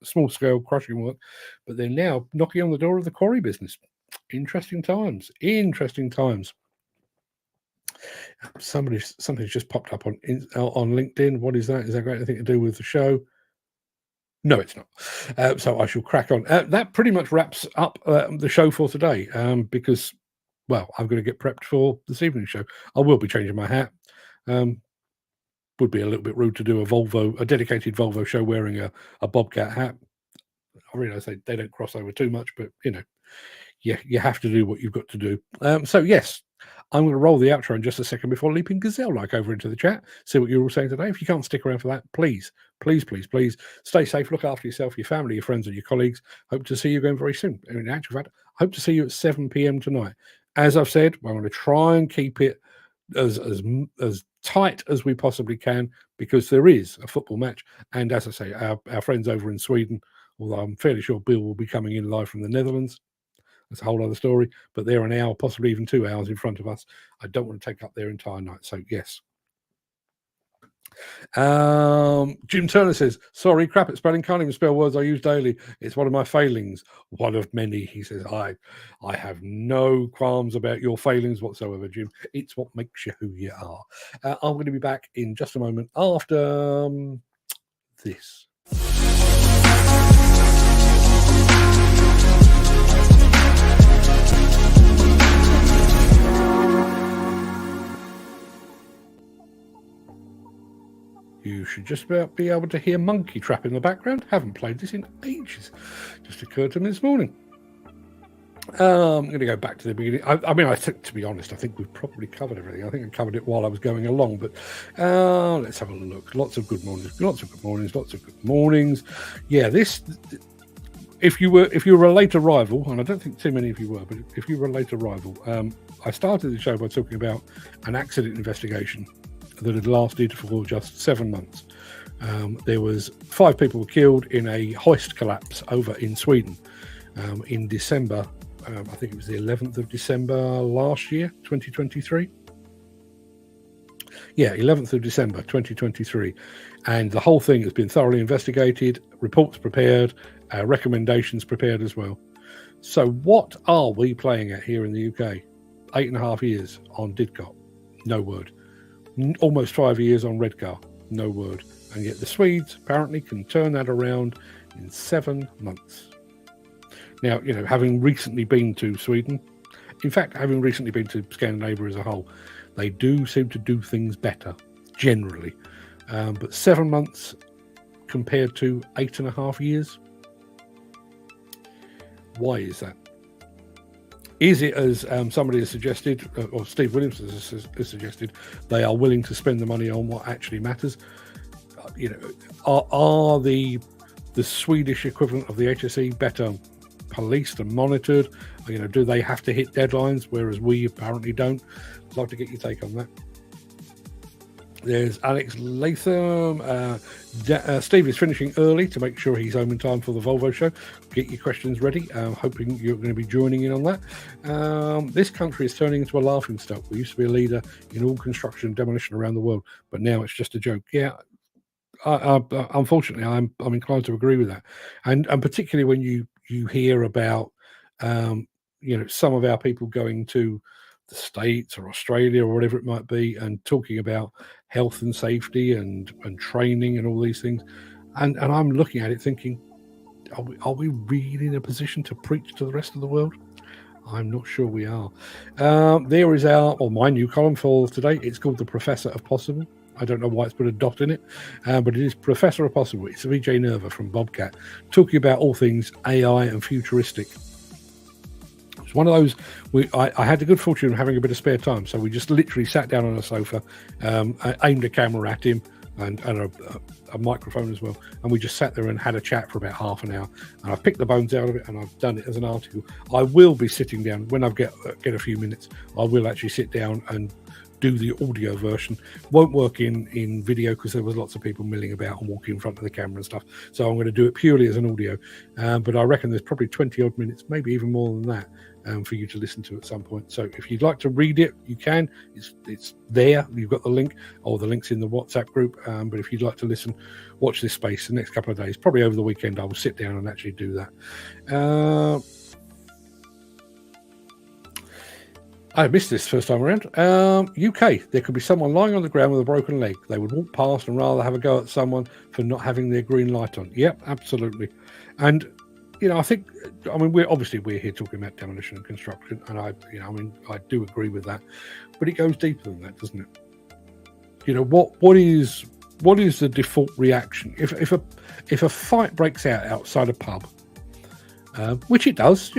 small scale crushing work. But they're now knocking on the door of the quarry business. Interesting times. Something's just popped up on LinkedIn. What is that? Is that got anything to do with the show? No, it's not. So I shall crack on. That pretty much wraps up the show for today, because, well, I'm going to get prepped for this evening's show. I will be changing my hat. Would be a little bit rude to do a dedicated Volvo show wearing a Bobcat hat. I realize they don't cross over too much, but you have to do what you've got to do. So yes, I'm going to roll the outro in just a second before leaping gazelle-like over into the chat. See what you're all saying today. If you can't stick around for that, please stay safe. Look after yourself, your family, your friends, and your colleagues. Hope to see you again very soon. In actual fact, hope to see you at 7 p.m. tonight. As I've said, we're going to try and keep it as tight as we possibly can, because there is a football match. And as I say, our friends over in Sweden, although I'm fairly sure Bill will be coming in live from the Netherlands. That's a whole other story, but they're an hour, possibly even 2 hours in front of us. I don't want to take up their entire night. So yes. Jim Turner says, sorry, crap at spelling. Can't even spell words I use daily. It's one of my failings. One of many. He says, I have no qualms about your failings whatsoever, Jim. It's what makes you who you are. I'm going to be back in just a moment after this. You should just about be able to hear Monkey Trap in the background. Haven't played this in ages. Just occurred to me this morning. I'm going to go back to the beginning. I think, to be honest, I think we've probably covered everything. I think I covered it while I was going along, but let's have a look. Lots of good mornings. Yeah, this. If you were a late arrival, and I don't think too many of you were, but if you were a late arrival, I started the show by talking about an accident investigation that had lasted for just 7 months. There was 5 people were killed in a hoist collapse over in Sweden in December. I think it was the 11th of December last year, 2023. Yeah, 11th of December, 2023. And the whole thing has been thoroughly investigated, reports prepared, recommendations prepared as well. So what are we playing at here in the UK? 8.5 years on Didcot, no word. Almost 5 years on Redcar, no word. And yet the Swedes apparently can turn that around in 7 months. Now, having recently been to Sweden, in fact, having recently been to Scandinavia as a whole, they do seem to do things better, generally. But 7 months compared to 8.5 years, why is that? Is it, as somebody has suggested, or Steve Williams has suggested, they are willing to spend the money on what actually matters? Are the Swedish equivalent of the HSE better policed and monitored? Do they have to hit deadlines, whereas we apparently don't? I'd like to get your take on that. There's Alex Latham. Steve is finishing early to make sure he's home in time for the Volvo show. Get your questions ready. Hoping you're going to be joining in on that. This country is turning into a laughingstock. We used to be a leader in all construction and demolition around the world, but now it's just a joke. Yeah, unfortunately, I'm inclined to agree with that, and particularly when you hear about some of our people going to the States or Australia or whatever it might be, and talking about health and safety and training and all these things, and I'm looking at it thinking, are we really in a position to preach to the rest of the world? I'm not sure we are. There is my new column for today. It's called The Professor of Possible. I don't know why it's put a dot in it, but it is Professor of Possible. It's Vijay Nerva from Bobcat, talking about all things AI and futuristic. one of those. I had the good fortune of having a bit of spare time, so we just literally sat down on a sofa, aimed a camera at him, and a microphone as well, and we just sat there and had a chat for about half an hour. And I've picked the bones out of it, and I've done it as an article. I will be sitting down when I get a few minutes. I will actually sit down and do the audio version. Won't work in video because there was lots of people milling about and walking in front of the camera and stuff. So I'm going to do it purely as an audio. But I reckon there's probably 20 odd minutes, maybe even more than that, for you to listen to at some point. So if you'd like to read it, you can. It's there. You've got the link, or the link's in the WhatsApp group. But if you'd like to listen, watch this space the next couple of days. Probably over the weekend, I will sit down and actually do that. I missed this first time around. UK, there could be someone lying on the ground with a broken leg. They would walk past and rather have a go at someone for not having their green light on. Yep, absolutely. And, I think, we're here talking about demolition and construction, and I do agree with that. But it goes deeper than that, doesn't it? What is the default reaction if a fight breaks out outside a pub, which it does.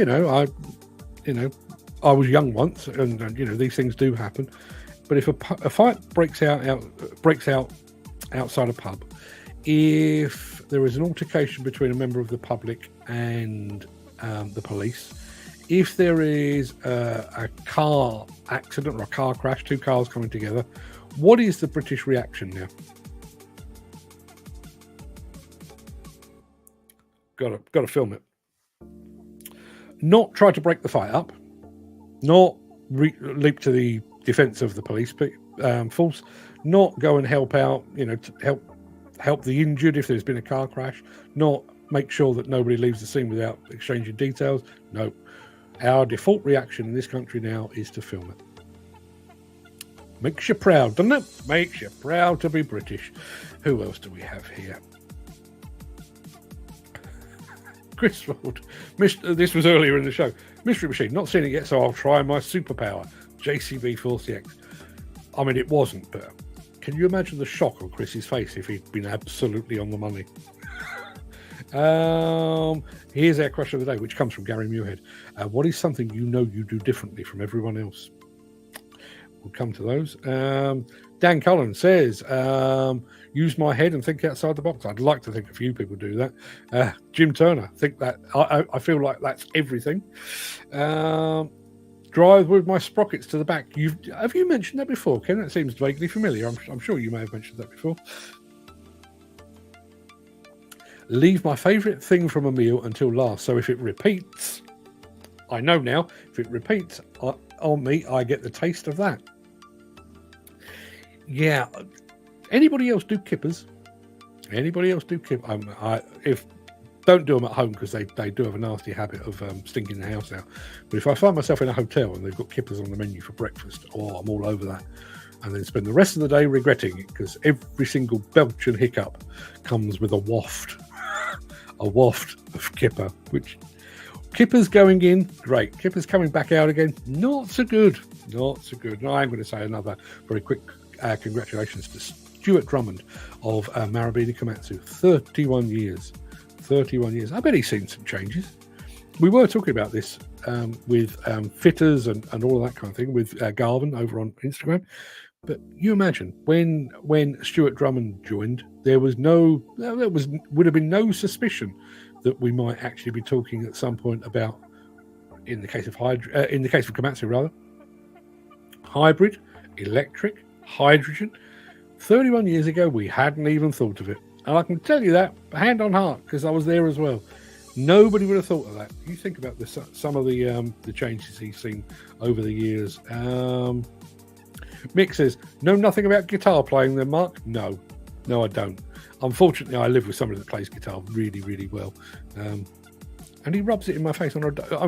I was young once, and these things do happen. But if a fight breaks out outside a pub, if there is an altercation between a member of the public and the police, if there is a car accident or a car crash, two cars coming together, what is the British reaction now? Got to film it. Not try to break the fight up. Not leap to the defence of the police force, not go and help out, to help the injured if there's been a car crash, not make sure that nobody leaves the scene without exchanging details. No, our default reaction in this country now is to film it. Makes you proud, doesn't it? Makes you proud to be British. Who else do we have here? Chris Ford. This was earlier in the show. Mystery Machine, not seen it yet, so I'll try my superpower. JCB 40X. I mean, it wasn't, but can you imagine the shock on Chris's face if he'd been absolutely on the money? Here's our question of the day, which comes from Gary Muirhead. What is something you do differently from everyone else? We'll come to those. Dan Cullen says, use my head and think outside the box. I'd like to think a few people do that. Jim Turner, think that I feel like that's everything. Drive with my sprockets to the back. Have you mentioned that before, Ken? That seems vaguely familiar. I'm sure you may have mentioned that before. Leave my favourite thing from a meal until last. So if it repeats, I know now, if it repeats on me, I get the taste of that. Yeah. Anybody else do kippers? Anybody else do kippers? Don't do them at home because they do have a nasty habit of stinking the house out. But if I find myself in a hotel and they've got kippers on the menu for breakfast, I'm all over that. And then spend the rest of the day regretting it because every single belch and hiccup comes with a waft of kipper. Which kippers going in, great. Kippers coming back out again, not so good. Not so good. And I'm going to say another very quick congratulations to Stuart Drummond of Marabini Komatsu. 31 years. 31 years. I bet he's seen some changes. We were talking about this with fitters and all of that kind of thing with Garvin over on Instagram. But you imagine when Stuart Drummond joined, there would have been no suspicion that we might actually be talking at some point about, in the case of Komatsu rather, hybrid, electric, hydrogen. 31 years ago, we hadn't even thought of it. And I can tell you that, hand on heart, because I was there as well. Nobody would have thought of that. You think about some of the changes he's seen over the years. Mick says, know nothing about guitar playing then, Mark? No, I don't. Unfortunately, I live with somebody that plays guitar really, really well. And he rubs it in my face.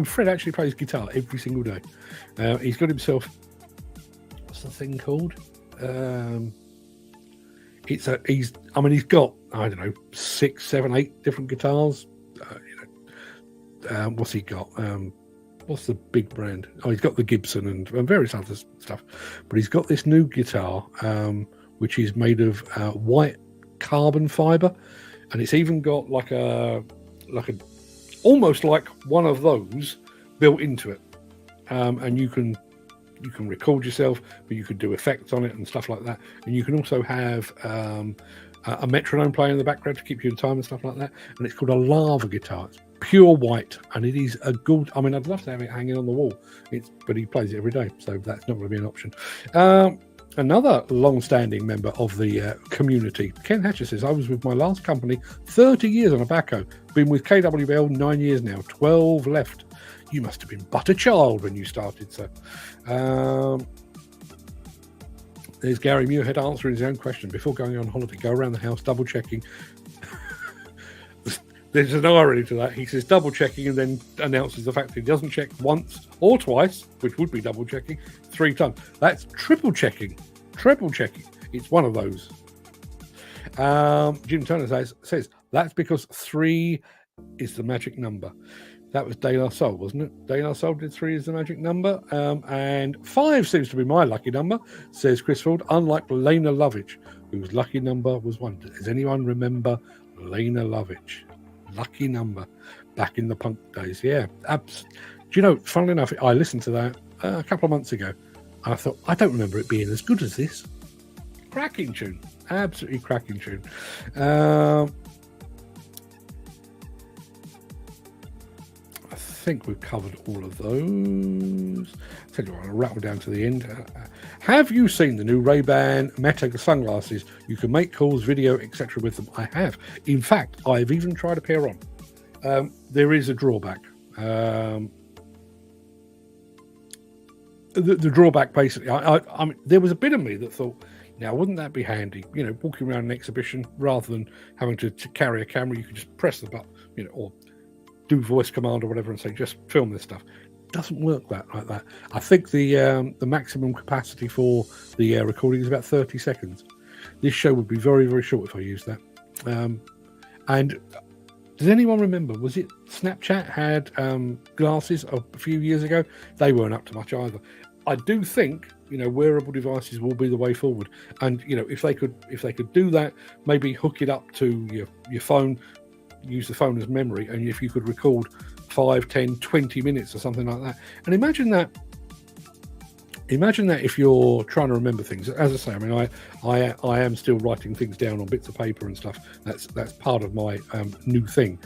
Fred actually plays guitar every single day. He's got himself, what's the thing called? He's got, I don't know, 6, 7, 8 different guitars. What's he got? What's the big brand? Oh, he's got the Gibson and various other stuff. But he's got this new guitar, which is made of white carbon fiber, and it's even got like a almost like one of those built into it. and you can record yourself, but you could do effects on it and stuff like that. And you can also have a metronome playing in the background to keep you in time and stuff like that. And it's called a lava guitar. It's pure white, and it is a good. I mean, I'd love to have it hanging on the wall. But he plays it every day, so that's not going to be an option. Another long-standing member of the community, Ken Hatcher, says, I was with my last company 30 years on a backhoe. Been with KWBL 9 years now, 12 left. You must have been but a child when you started, sir. There's Gary Muirhead answering his own question. Before going on holiday, go around the house double-checking. There's an irony to that. He says double-checking and then announces the fact that he doesn't check once or twice, which would be double-checking, 3 times. That's triple-checking. Treble-checking. It's one of those. Jim Turner says that's because 3 is the magic number. That was De La Soul, wasn't it? De La Soul did 3 as the magic number. And 5 seems to be my lucky number, says Chris Ford, unlike Lena Lovitch, whose lucky number was 1. Does anyone remember Lena Lovitch? Lucky number back in the punk days. Yeah. Do you know, funnily enough, I listened to that a couple of months ago, and I thought, I don't remember it being as good as this. Cracking tune. Absolutely cracking tune. I think we've covered all of those. Tell you what, I'll rattle down to the end. Have you seen the new Ray-Ban Meta sunglasses? You can make calls, video, etc. with them. I have. In fact, I've even tried a pair on. There is a drawback. The drawback, basically, I mean, there was a bit of me that thought, now, wouldn't that be handy? You know, walking around an exhibition, rather than having to carry a camera, you could just press the button, you know, or do voice command or whatever and say, just film this stuff. Doesn't work like that. I think the maximum capacity for the recording is about 30 seconds. This show would be very, very short if I used that. And does anyone remember, was it Snapchat had glasses a few years ago? They weren't up to much either. I do think, you know, wearable devices will be the way forward. And, you know, if they could do that, maybe hook it up to your phone, use the phone as memory, and if you could record 5, 10, 20 minutes or something like that. And imagine that if you're trying to remember things. As I say, I mean, I am still writing things down on bits of paper and stuff. That's part of my new thing.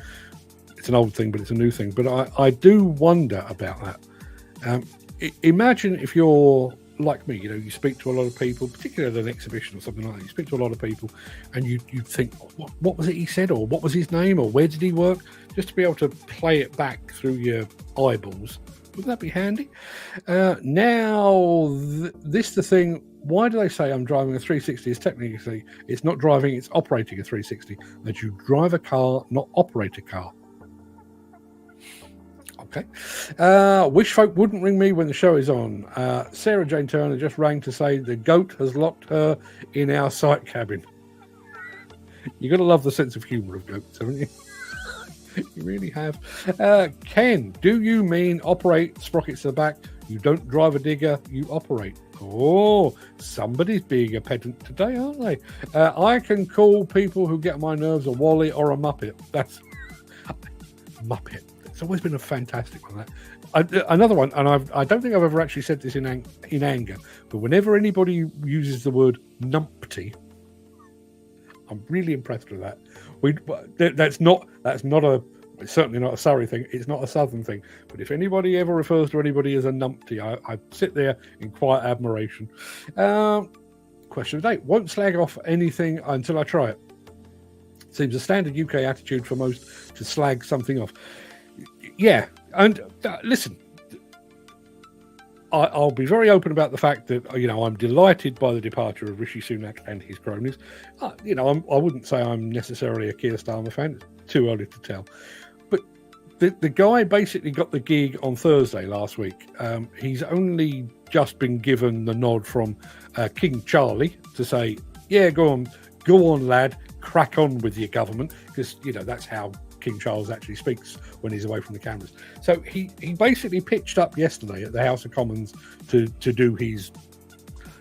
It's an old thing, but it's a new thing. But I do wonder about that. Imagine if you're like me, you know, you speak to a lot of people, particularly at an exhibition or something like that. You speak to a lot of people and you think, what was it he said, or what was his name, or where did he work? Just to be able to play it back through your eyeballs. Wouldn't that be handy? This the thing. Why do they say I'm driving a 360? Is technically, it's not driving, it's operating a 360. That you drive a car, not operate a car. Okay. Wish folk wouldn't ring me when the show is on. Sarah Jane Turner just rang to say the goat has locked her in our site cabin. You got to love the sense of humour of goats, haven't you? You really have. Ken, do you mean operate sprockets to the back? You don't drive a digger, you operate. Oh, somebody's being a pedant today, aren't they? I can call people who get on my nerves a wally or a muppet. That's muppet. It's always been a fantastic one. Another one, and I don't think I've ever actually said this in anger, but whenever anybody uses the word numpty, I'm really impressed with that. It's certainly not a Surrey thing. It's not a Southern thing. But if anybody ever refers to anybody as a numpty, I sit there in quiet admiration. Question of the day: won't slag off anything until I try it. Seems a standard UK attitude for most to slag something off. Yeah, and listen, I'll be very open about the fact that, you know, I'm delighted by the departure of Rishi Sunak and his cronies. You know, I wouldn't say I'm necessarily a Keir Starmer fan. It's too early to tell. But the guy basically got the gig on Thursday last week. He's only just been given the nod from King Charlie to say, yeah, go on, lad, crack on with your government, because, you know, that's how King Charles actually speaks when he's away from the cameras. So he basically pitched up yesterday at the House of Commons to do his,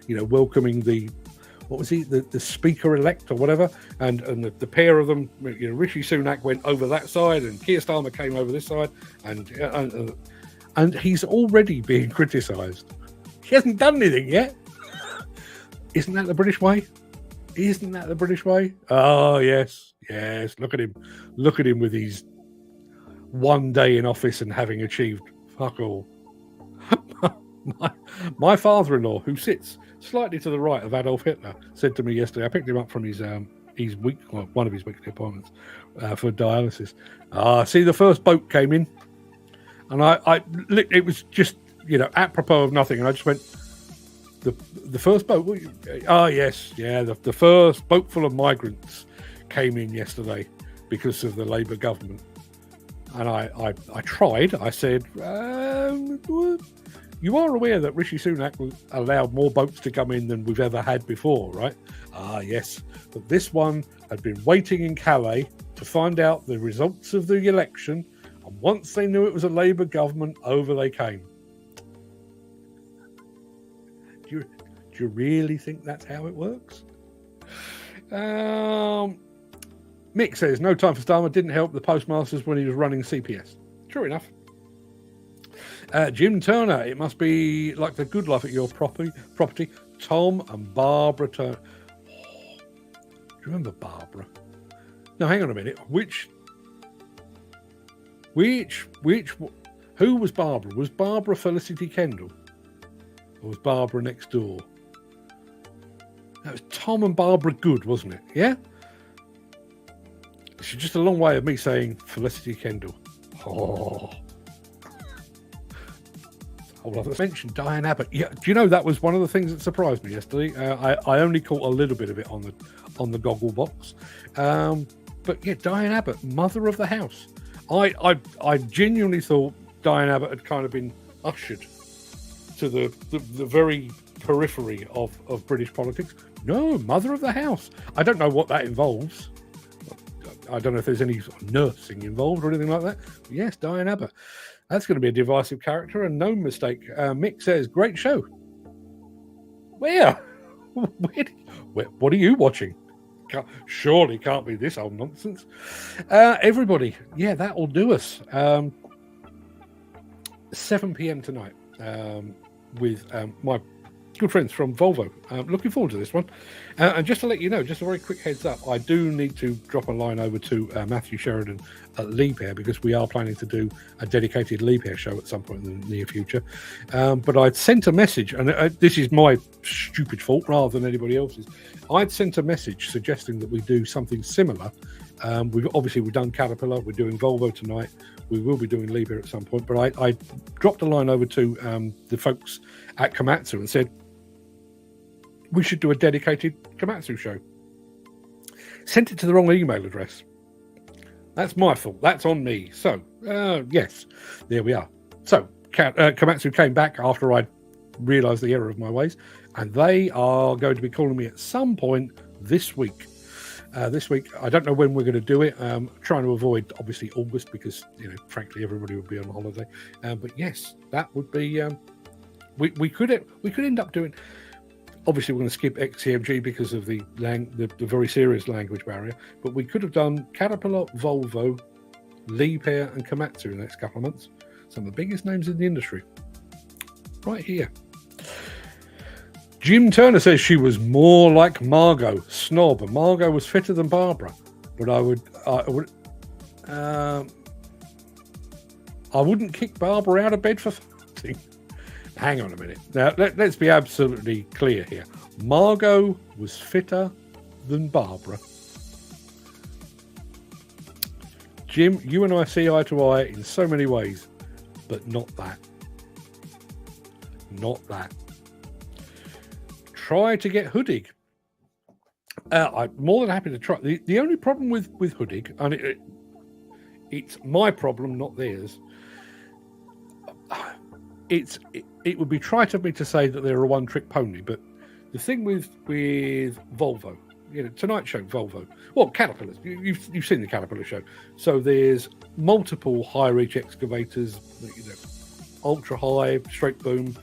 you know, welcoming the speaker-elect or whatever, and the pair of them, you know, Rishi Sunak went over that side and Keir Starmer came over this side, and and he's already being criticised. He hasn't done anything yet. Isn't that the British way? Isn't that the British way? Oh, yes. Yes. Look at him. Look at him with his 1 day in office and having achieved fuck all. My father-in-law, who sits slightly to the right of Adolf Hitler, said to me yesterday, I picked him up from his one of his weekly appointments for dialysis. See, the first boat came in, and it was just, apropos of nothing, and I just went, the first boat? Yes, yeah, the first boat full of migrants came in yesterday because of the Labour government. And I tried. I said, you are aware that Rishi Sunak allowed more boats to come in than we've ever had before, right? Yes. But this one had been waiting in Calais to find out the results of the election. And once they knew it was a Labour government, over they came. Do you really think that's how it works? Mick says, no time for Starmer didn't help the postmasters when he was running CPS. True enough. Jim Turner, it must be like the good life at your property. Tom and Barbara Turner. Oh, do you remember Barbara? No, hang on a minute. Who was Barbara? Was Barbara Felicity Kendall? Or was Barbara next door? That was Tom and Barbara Good, wasn't it? Yeah? It's just a long way of me saying Felicity Kendall. Oh. I've mentioned Diane Abbott. Yeah, do you know that was one of the things that surprised me yesterday? I only caught a little bit of it on the goggle box. But yeah, Diane Abbott, mother of the house. I genuinely thought Diane Abbott had kind of been ushered to the very periphery of British politics. No, mother of the house. I don't know what that involves. I don't know if there's any sort of nursing involved or anything like that. But yes, Diane Abbott. That's going to be a divisive character, and no mistake. Mick says, great show. Where? What are you watching? Surely can't be this old nonsense. Everybody, yeah, that'll do us. 7 p.m. tonight with my good friends from Volvo. Looking forward to this one. And just to let you know, just a very quick heads up, I do need to drop a line over to Matthew Sheridan at Leap-Air, because we are planning to do a dedicated Leap-Air show at some point in the near future. But I'd sent a message, and this is my stupid fault rather than anybody else's. I'd sent a message suggesting that we do something similar. We've done Caterpillar, we're doing Volvo tonight, we will be doing Leap-Air at some point, but I dropped a line over to the folks at Komatsu and said, we should do a dedicated Komatsu show. Sent it to the wrong email address. That's my fault. That's on me. So, yes, there we are. So, Komatsu came back after I realised the error of my ways, and they are going to be calling me at some point this week. I don't know when we're going to do it. Trying to avoid, obviously, August, because, frankly, everybody would be on holiday. But yes, that would be... We could end up doing... Obviously, we're going to skip XCMG because of the very serious language barrier, but we could have done Caterpillar, Volvo, Leap-Air and Komatsu in the next couple of months. Some of the biggest names in the industry. Right here. Jim Turner says she was more like Margot. Snob. Margot was fitter than Barbara. But I wouldn't kick Barbara out of bed for farting. Hang on a minute. Now, let's be absolutely clear here. Margot was fitter than Barbara. Jim, you and I see eye to eye in so many ways, but not that. Not that. Try to get Hoodig. I'm more than happy to try. The only problem with Hoodig, and it's my problem, not theirs. It would be trite of me to say that they're a one-trick pony, but the thing with Volvo, Tonight Show, Volvo, well, Caterpillars, you've seen the Caterpillar show. So there's multiple high-reach excavators, ultra-high, straight boom,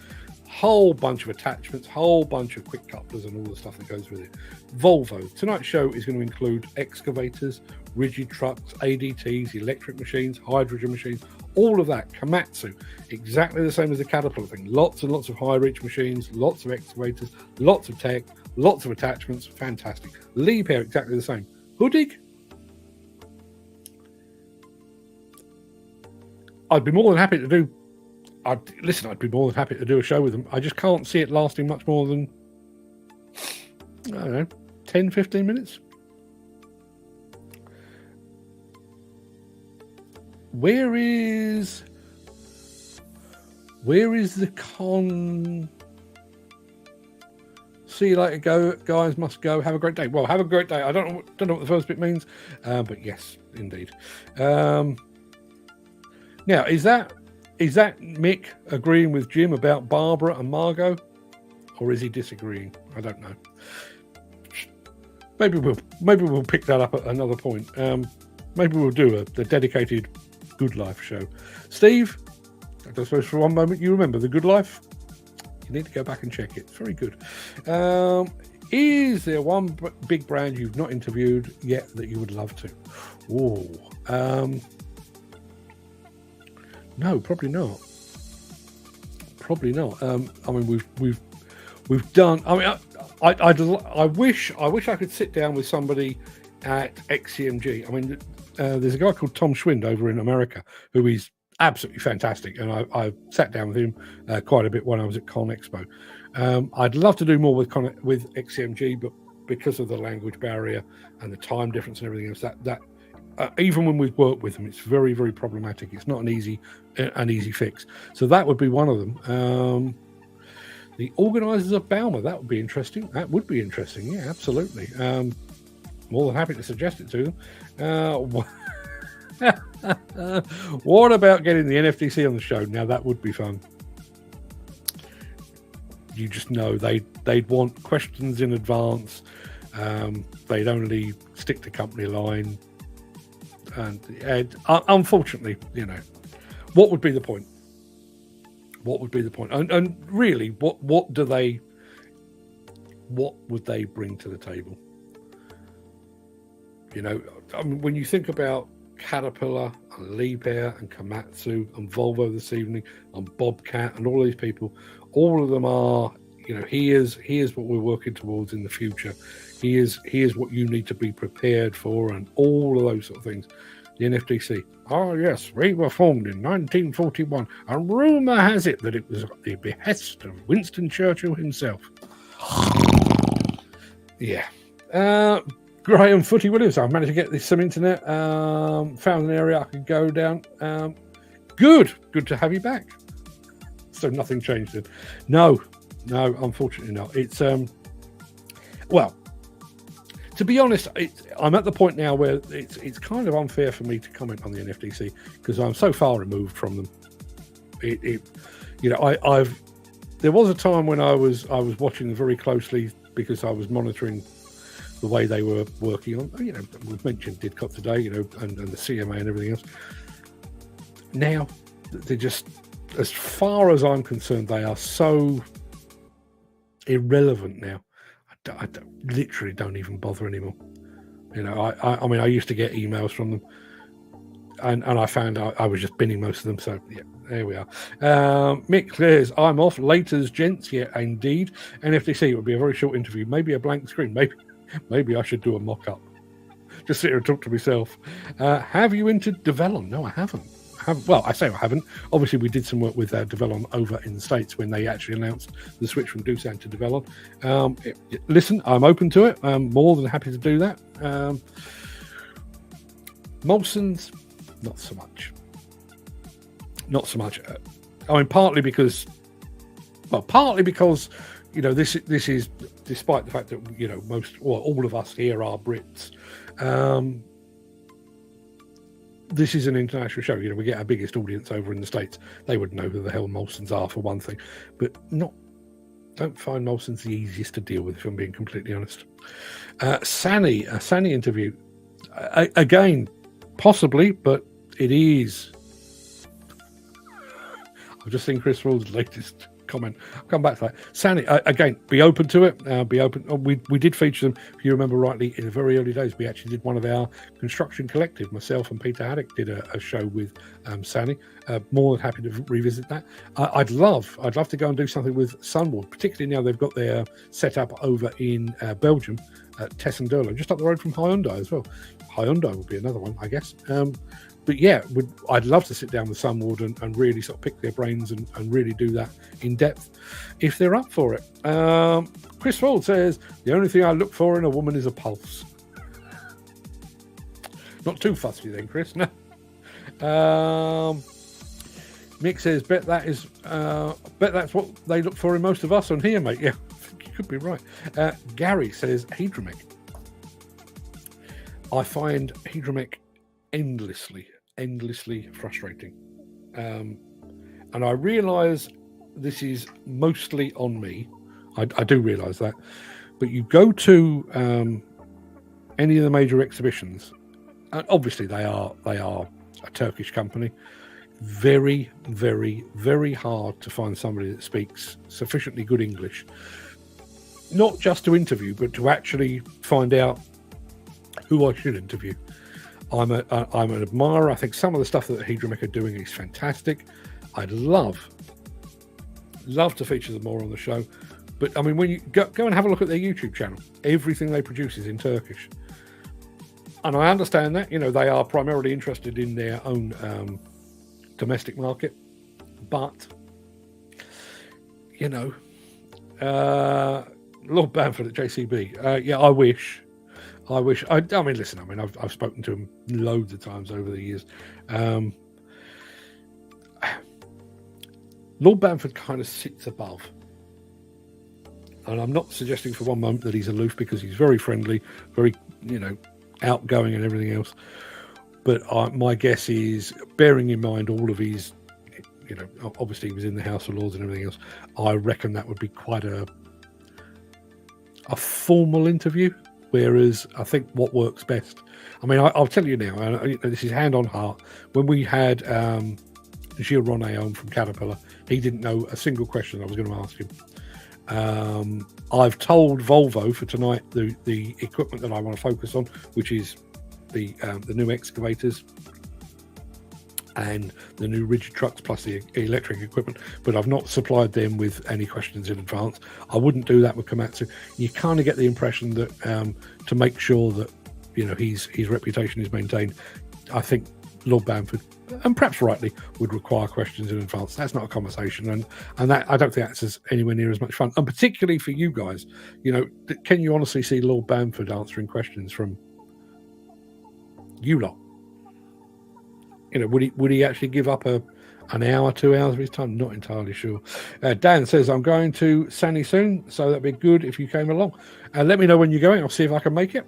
whole bunch of attachments, whole bunch of quick couplers and all the stuff that goes with it. Volvo, Tonight Show is going to include excavators, rigid trucks, ADTs, electric machines, hydrogen machines, all of that. Komatsu, exactly the same as the Caterpillar thing. Lots and lots of high-reach machines, lots of excavators, lots of tech, lots of attachments. Fantastic. Liebherr, exactly the same. Hudig, I'd be more than happy to do. I'd be more than happy to do a show with them. I just can't see it lasting much more than, I don't know, 10, 15 minutes. Where is the con? See you later, go guys. Must go. Have a great day. Well, have a great day. I don't know what the first bit means, but yes, indeed. Now, is that Mick agreeing with Jim about Barbara and Margot, or is he disagreeing? I don't know. Maybe we'll pick that up at another point. Maybe we'll do the dedicated Good Life show. Steve, I suppose for one moment you remember the Good Life. You need to go back and check it. It's very good. Is there one big brand you've not interviewed yet that you would love to? No, probably not. Probably not. I mean, we've done. I mean, I wish I could sit down with somebody at XCMG. I mean, there's a guy called Tom Schwind over in America who is absolutely fantastic, and I sat down with him quite a bit when I was at Con Expo. I'd love to do more with XCMG, but because of the language barrier and the time difference and everything else, that even when we've worked with them, it's very, very problematic. It's not an easy fix. So that would be one of them. The organisers of Bauma, that would be interesting. That would be interesting. Yeah, absolutely. More than happy to suggest it to them. What about getting the NFTC on the show? Now that would be fun. You just know they'd want questions in advance. They'd only stick to company line. And unfortunately, what would be the point? What would be the point? And really, what would they bring to the table? I mean, when you think about Caterpillar and Liebherr and Komatsu and Volvo this evening and Bobcat and all these people, all of them are, here's what we're working towards in the future. Here's what you need to be prepared for, and all of those sort of things. The NFTC. Oh yes, we were formed in 1941, and rumour has it that it was at the behest of Winston Churchill himself. Yeah. Graham Footy Williams, I've managed to get some internet. Found an area I could go down. Good to have you back. So nothing changed then. No, unfortunately not. It's well, to be honest, I'm at the point now where it's kind of unfair for me to comment on the NFTC because I'm so far removed from them. There was a time when I was watching them very closely because I was monitoring the way they were working on. We've mentioned Didcot today, and the CMA and everything else. Now, they're just, as far as I'm concerned, they are so irrelevant now. I literally don't even bother anymore. I mean, I used to get emails from them, and I found I was just binning most of them. So yeah, there we are. Mick clears. I'm off. Laters, gents. Yeah, indeed. NFTC, it would be a very short interview. Maybe a blank screen. Maybe I should do a mock-up. Just sit here and talk to myself. Have you entered Develon? No, I haven't. Well, I say I haven't. Obviously, we did some work with Develon over in the States when they actually announced the switch from Doosan to Develon. Listen, I'm open to it. I'm more than happy to do that. Molson's, not so much. Not so much. I mean, partly because this is, despite the fact that all of us here are Brits. This is an international show. We get our biggest audience over in the States. They would know who the hell Molsons are for one thing, but don't find Molsons the easiest to deal with, if I'm being completely honest. A Sani interview. Again, possibly, but it is. I've just seen Chris Rawls' latest comment. I'll come back to that. Sandy, again, be open to it. Be open. We did feature them, if you remember rightly, in the very early days. We actually did one of our construction collective. Myself and Peter Haddock did a show with Sandy. More than happy to revisit that. I'd love to go and do something with Sunward, particularly now they've got their setup over in Belgium at Tessenderlo, just up the road from Hyundai as well. Hyundai would be another one, I guess. But yeah, I'd love to sit down with Sunward and really sort of pick their brains and really do that in depth if they're up for it. Chris Ford says, the only thing I look for in a woman is a pulse. Not too fussy then, Chris, no. Mick says, bet that's what they look for in most of us on here, mate. Yeah, I think you could be right. Gary says, Hydromech. I find Hydromech endlessly frustrating. And I realise this is mostly on me. I do realise that. But you go to any of the major exhibitions, and obviously they are a Turkish company. Very, very, very hard to find somebody that speaks sufficiently good English, not just to interview, but to actually find out who I should interview. I'm an admirer. I think some of the stuff that Hydromech are doing is fantastic. I'd love to feature them more on the show. But I mean, when you go and have a look at their YouTube channel, everything they produce is in Turkish. And I understand that, they are primarily interested in their own domestic market. But, Lord Bamford at JCB, yeah, I wish. I mean, listen, I've spoken to him loads of times over the years. Lord Bamford kind of sits above. And I'm not suggesting for one moment that he's aloof, because he's very friendly, very, outgoing and everything else. But my guess is, bearing in mind all of his, obviously he was in the House of Lords and everything else, I reckon that would be quite a formal interview. Whereas I think what works best, I mean, I'll tell you now, this is hand on heart. When we had Gilles Ronet on from Caterpillar, he didn't know a single question I was going to ask him. I've told Volvo for tonight the equipment that I want to focus on, which is the new excavators and the new rigid trucks plus the electric equipment, but I've not supplied them with any questions in advance. I wouldn't do that with Komatsu. You kind of get the impression that to make sure that his reputation is maintained, I think Lord Bamford, and perhaps rightly, would require questions in advance. That's not a conversation, and that I don't think that's anywhere near as much fun. And particularly for you guys, can you honestly see Lord Bamford answering questions from you lot? Would he actually give up an hour, 2 hours of his time? Not entirely sure. Dan says, I'm going to Sani soon, so that'd be good if you came along. Let me know when you're going. I'll see if I can make it.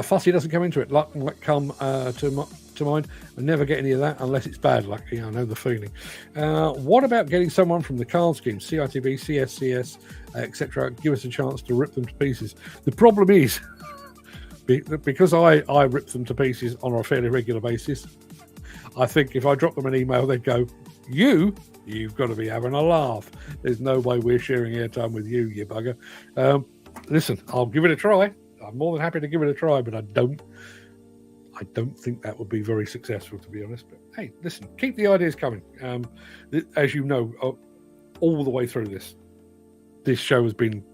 Fussy doesn't come into it. Luck might come to mind. I never get any of that unless it's bad luck. I know the feeling. What about getting someone from the card scheme, CITB, CSCS, etc.? Give us a chance to rip them to pieces. The problem is, because I rip them to pieces on a fairly regular basis, I think if I drop them an email, they'd go, you've got to be having a laugh. There's no way we're sharing airtime with you bugger. Listen, I'll give it a try. I'm more than happy to give it a try, but I don't think that would be very successful, to be honest. But hey, listen, keep the ideas coming. As you know, all the way through this show has been,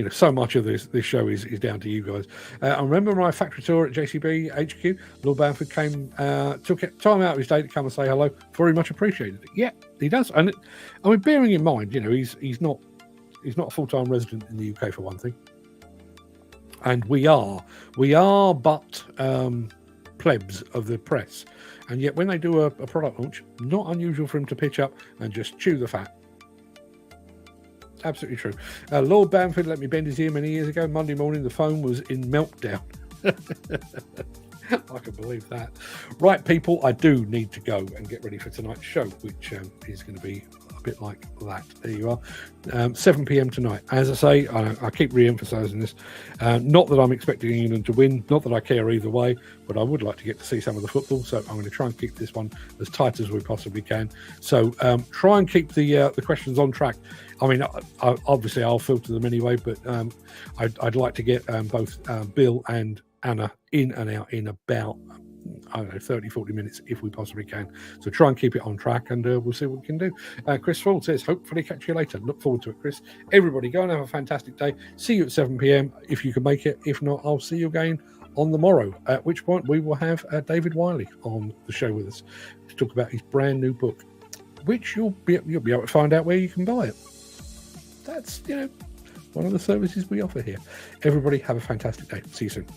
so much of this show is down to you guys. I remember my factory tour at JCB HQ. Lord Bamford came, took time out of his day to come and say hello. Very much appreciated it. Yeah, he does. And bearing in mind, he's not a full-time resident in the UK, for one thing. And we are but plebs of the press. And yet when they do a product launch, not unusual for him to pitch up and just chew the fat. Absolutely true. Lord Bamford let me bend his ear many years ago. Monday morning, the phone was in meltdown. I can believe that. Right, people, I do need to go and get ready for tonight's show, which is going to be bit like that. There you are. 7 p.m. tonight. As I say, I keep re-emphasising this. Not that I'm expecting England to win, not that I care either way, but I would like to get to see some of the football. So I'm going to try and keep this one as tight as we possibly can. So try and keep the questions on track. I mean, obviously I'll filter them anyway, but I'd like to get both Bill and Anna in and out in about, I don't know, 30, 40 minutes if we possibly can. So try and keep it on track, and we'll see what we can do. Chris Ford says, hopefully catch you later. Look forward to it, Chris. Everybody, go and have a fantastic day. See you at 7 p.m. if you can make it. If not, I'll see you again on the morrow, at which point we will have David Wiley on the show with us to talk about his brand new book, which you'll be able to find out where you can buy it. That's, one of the services we offer here. Everybody have a fantastic day. See you soon.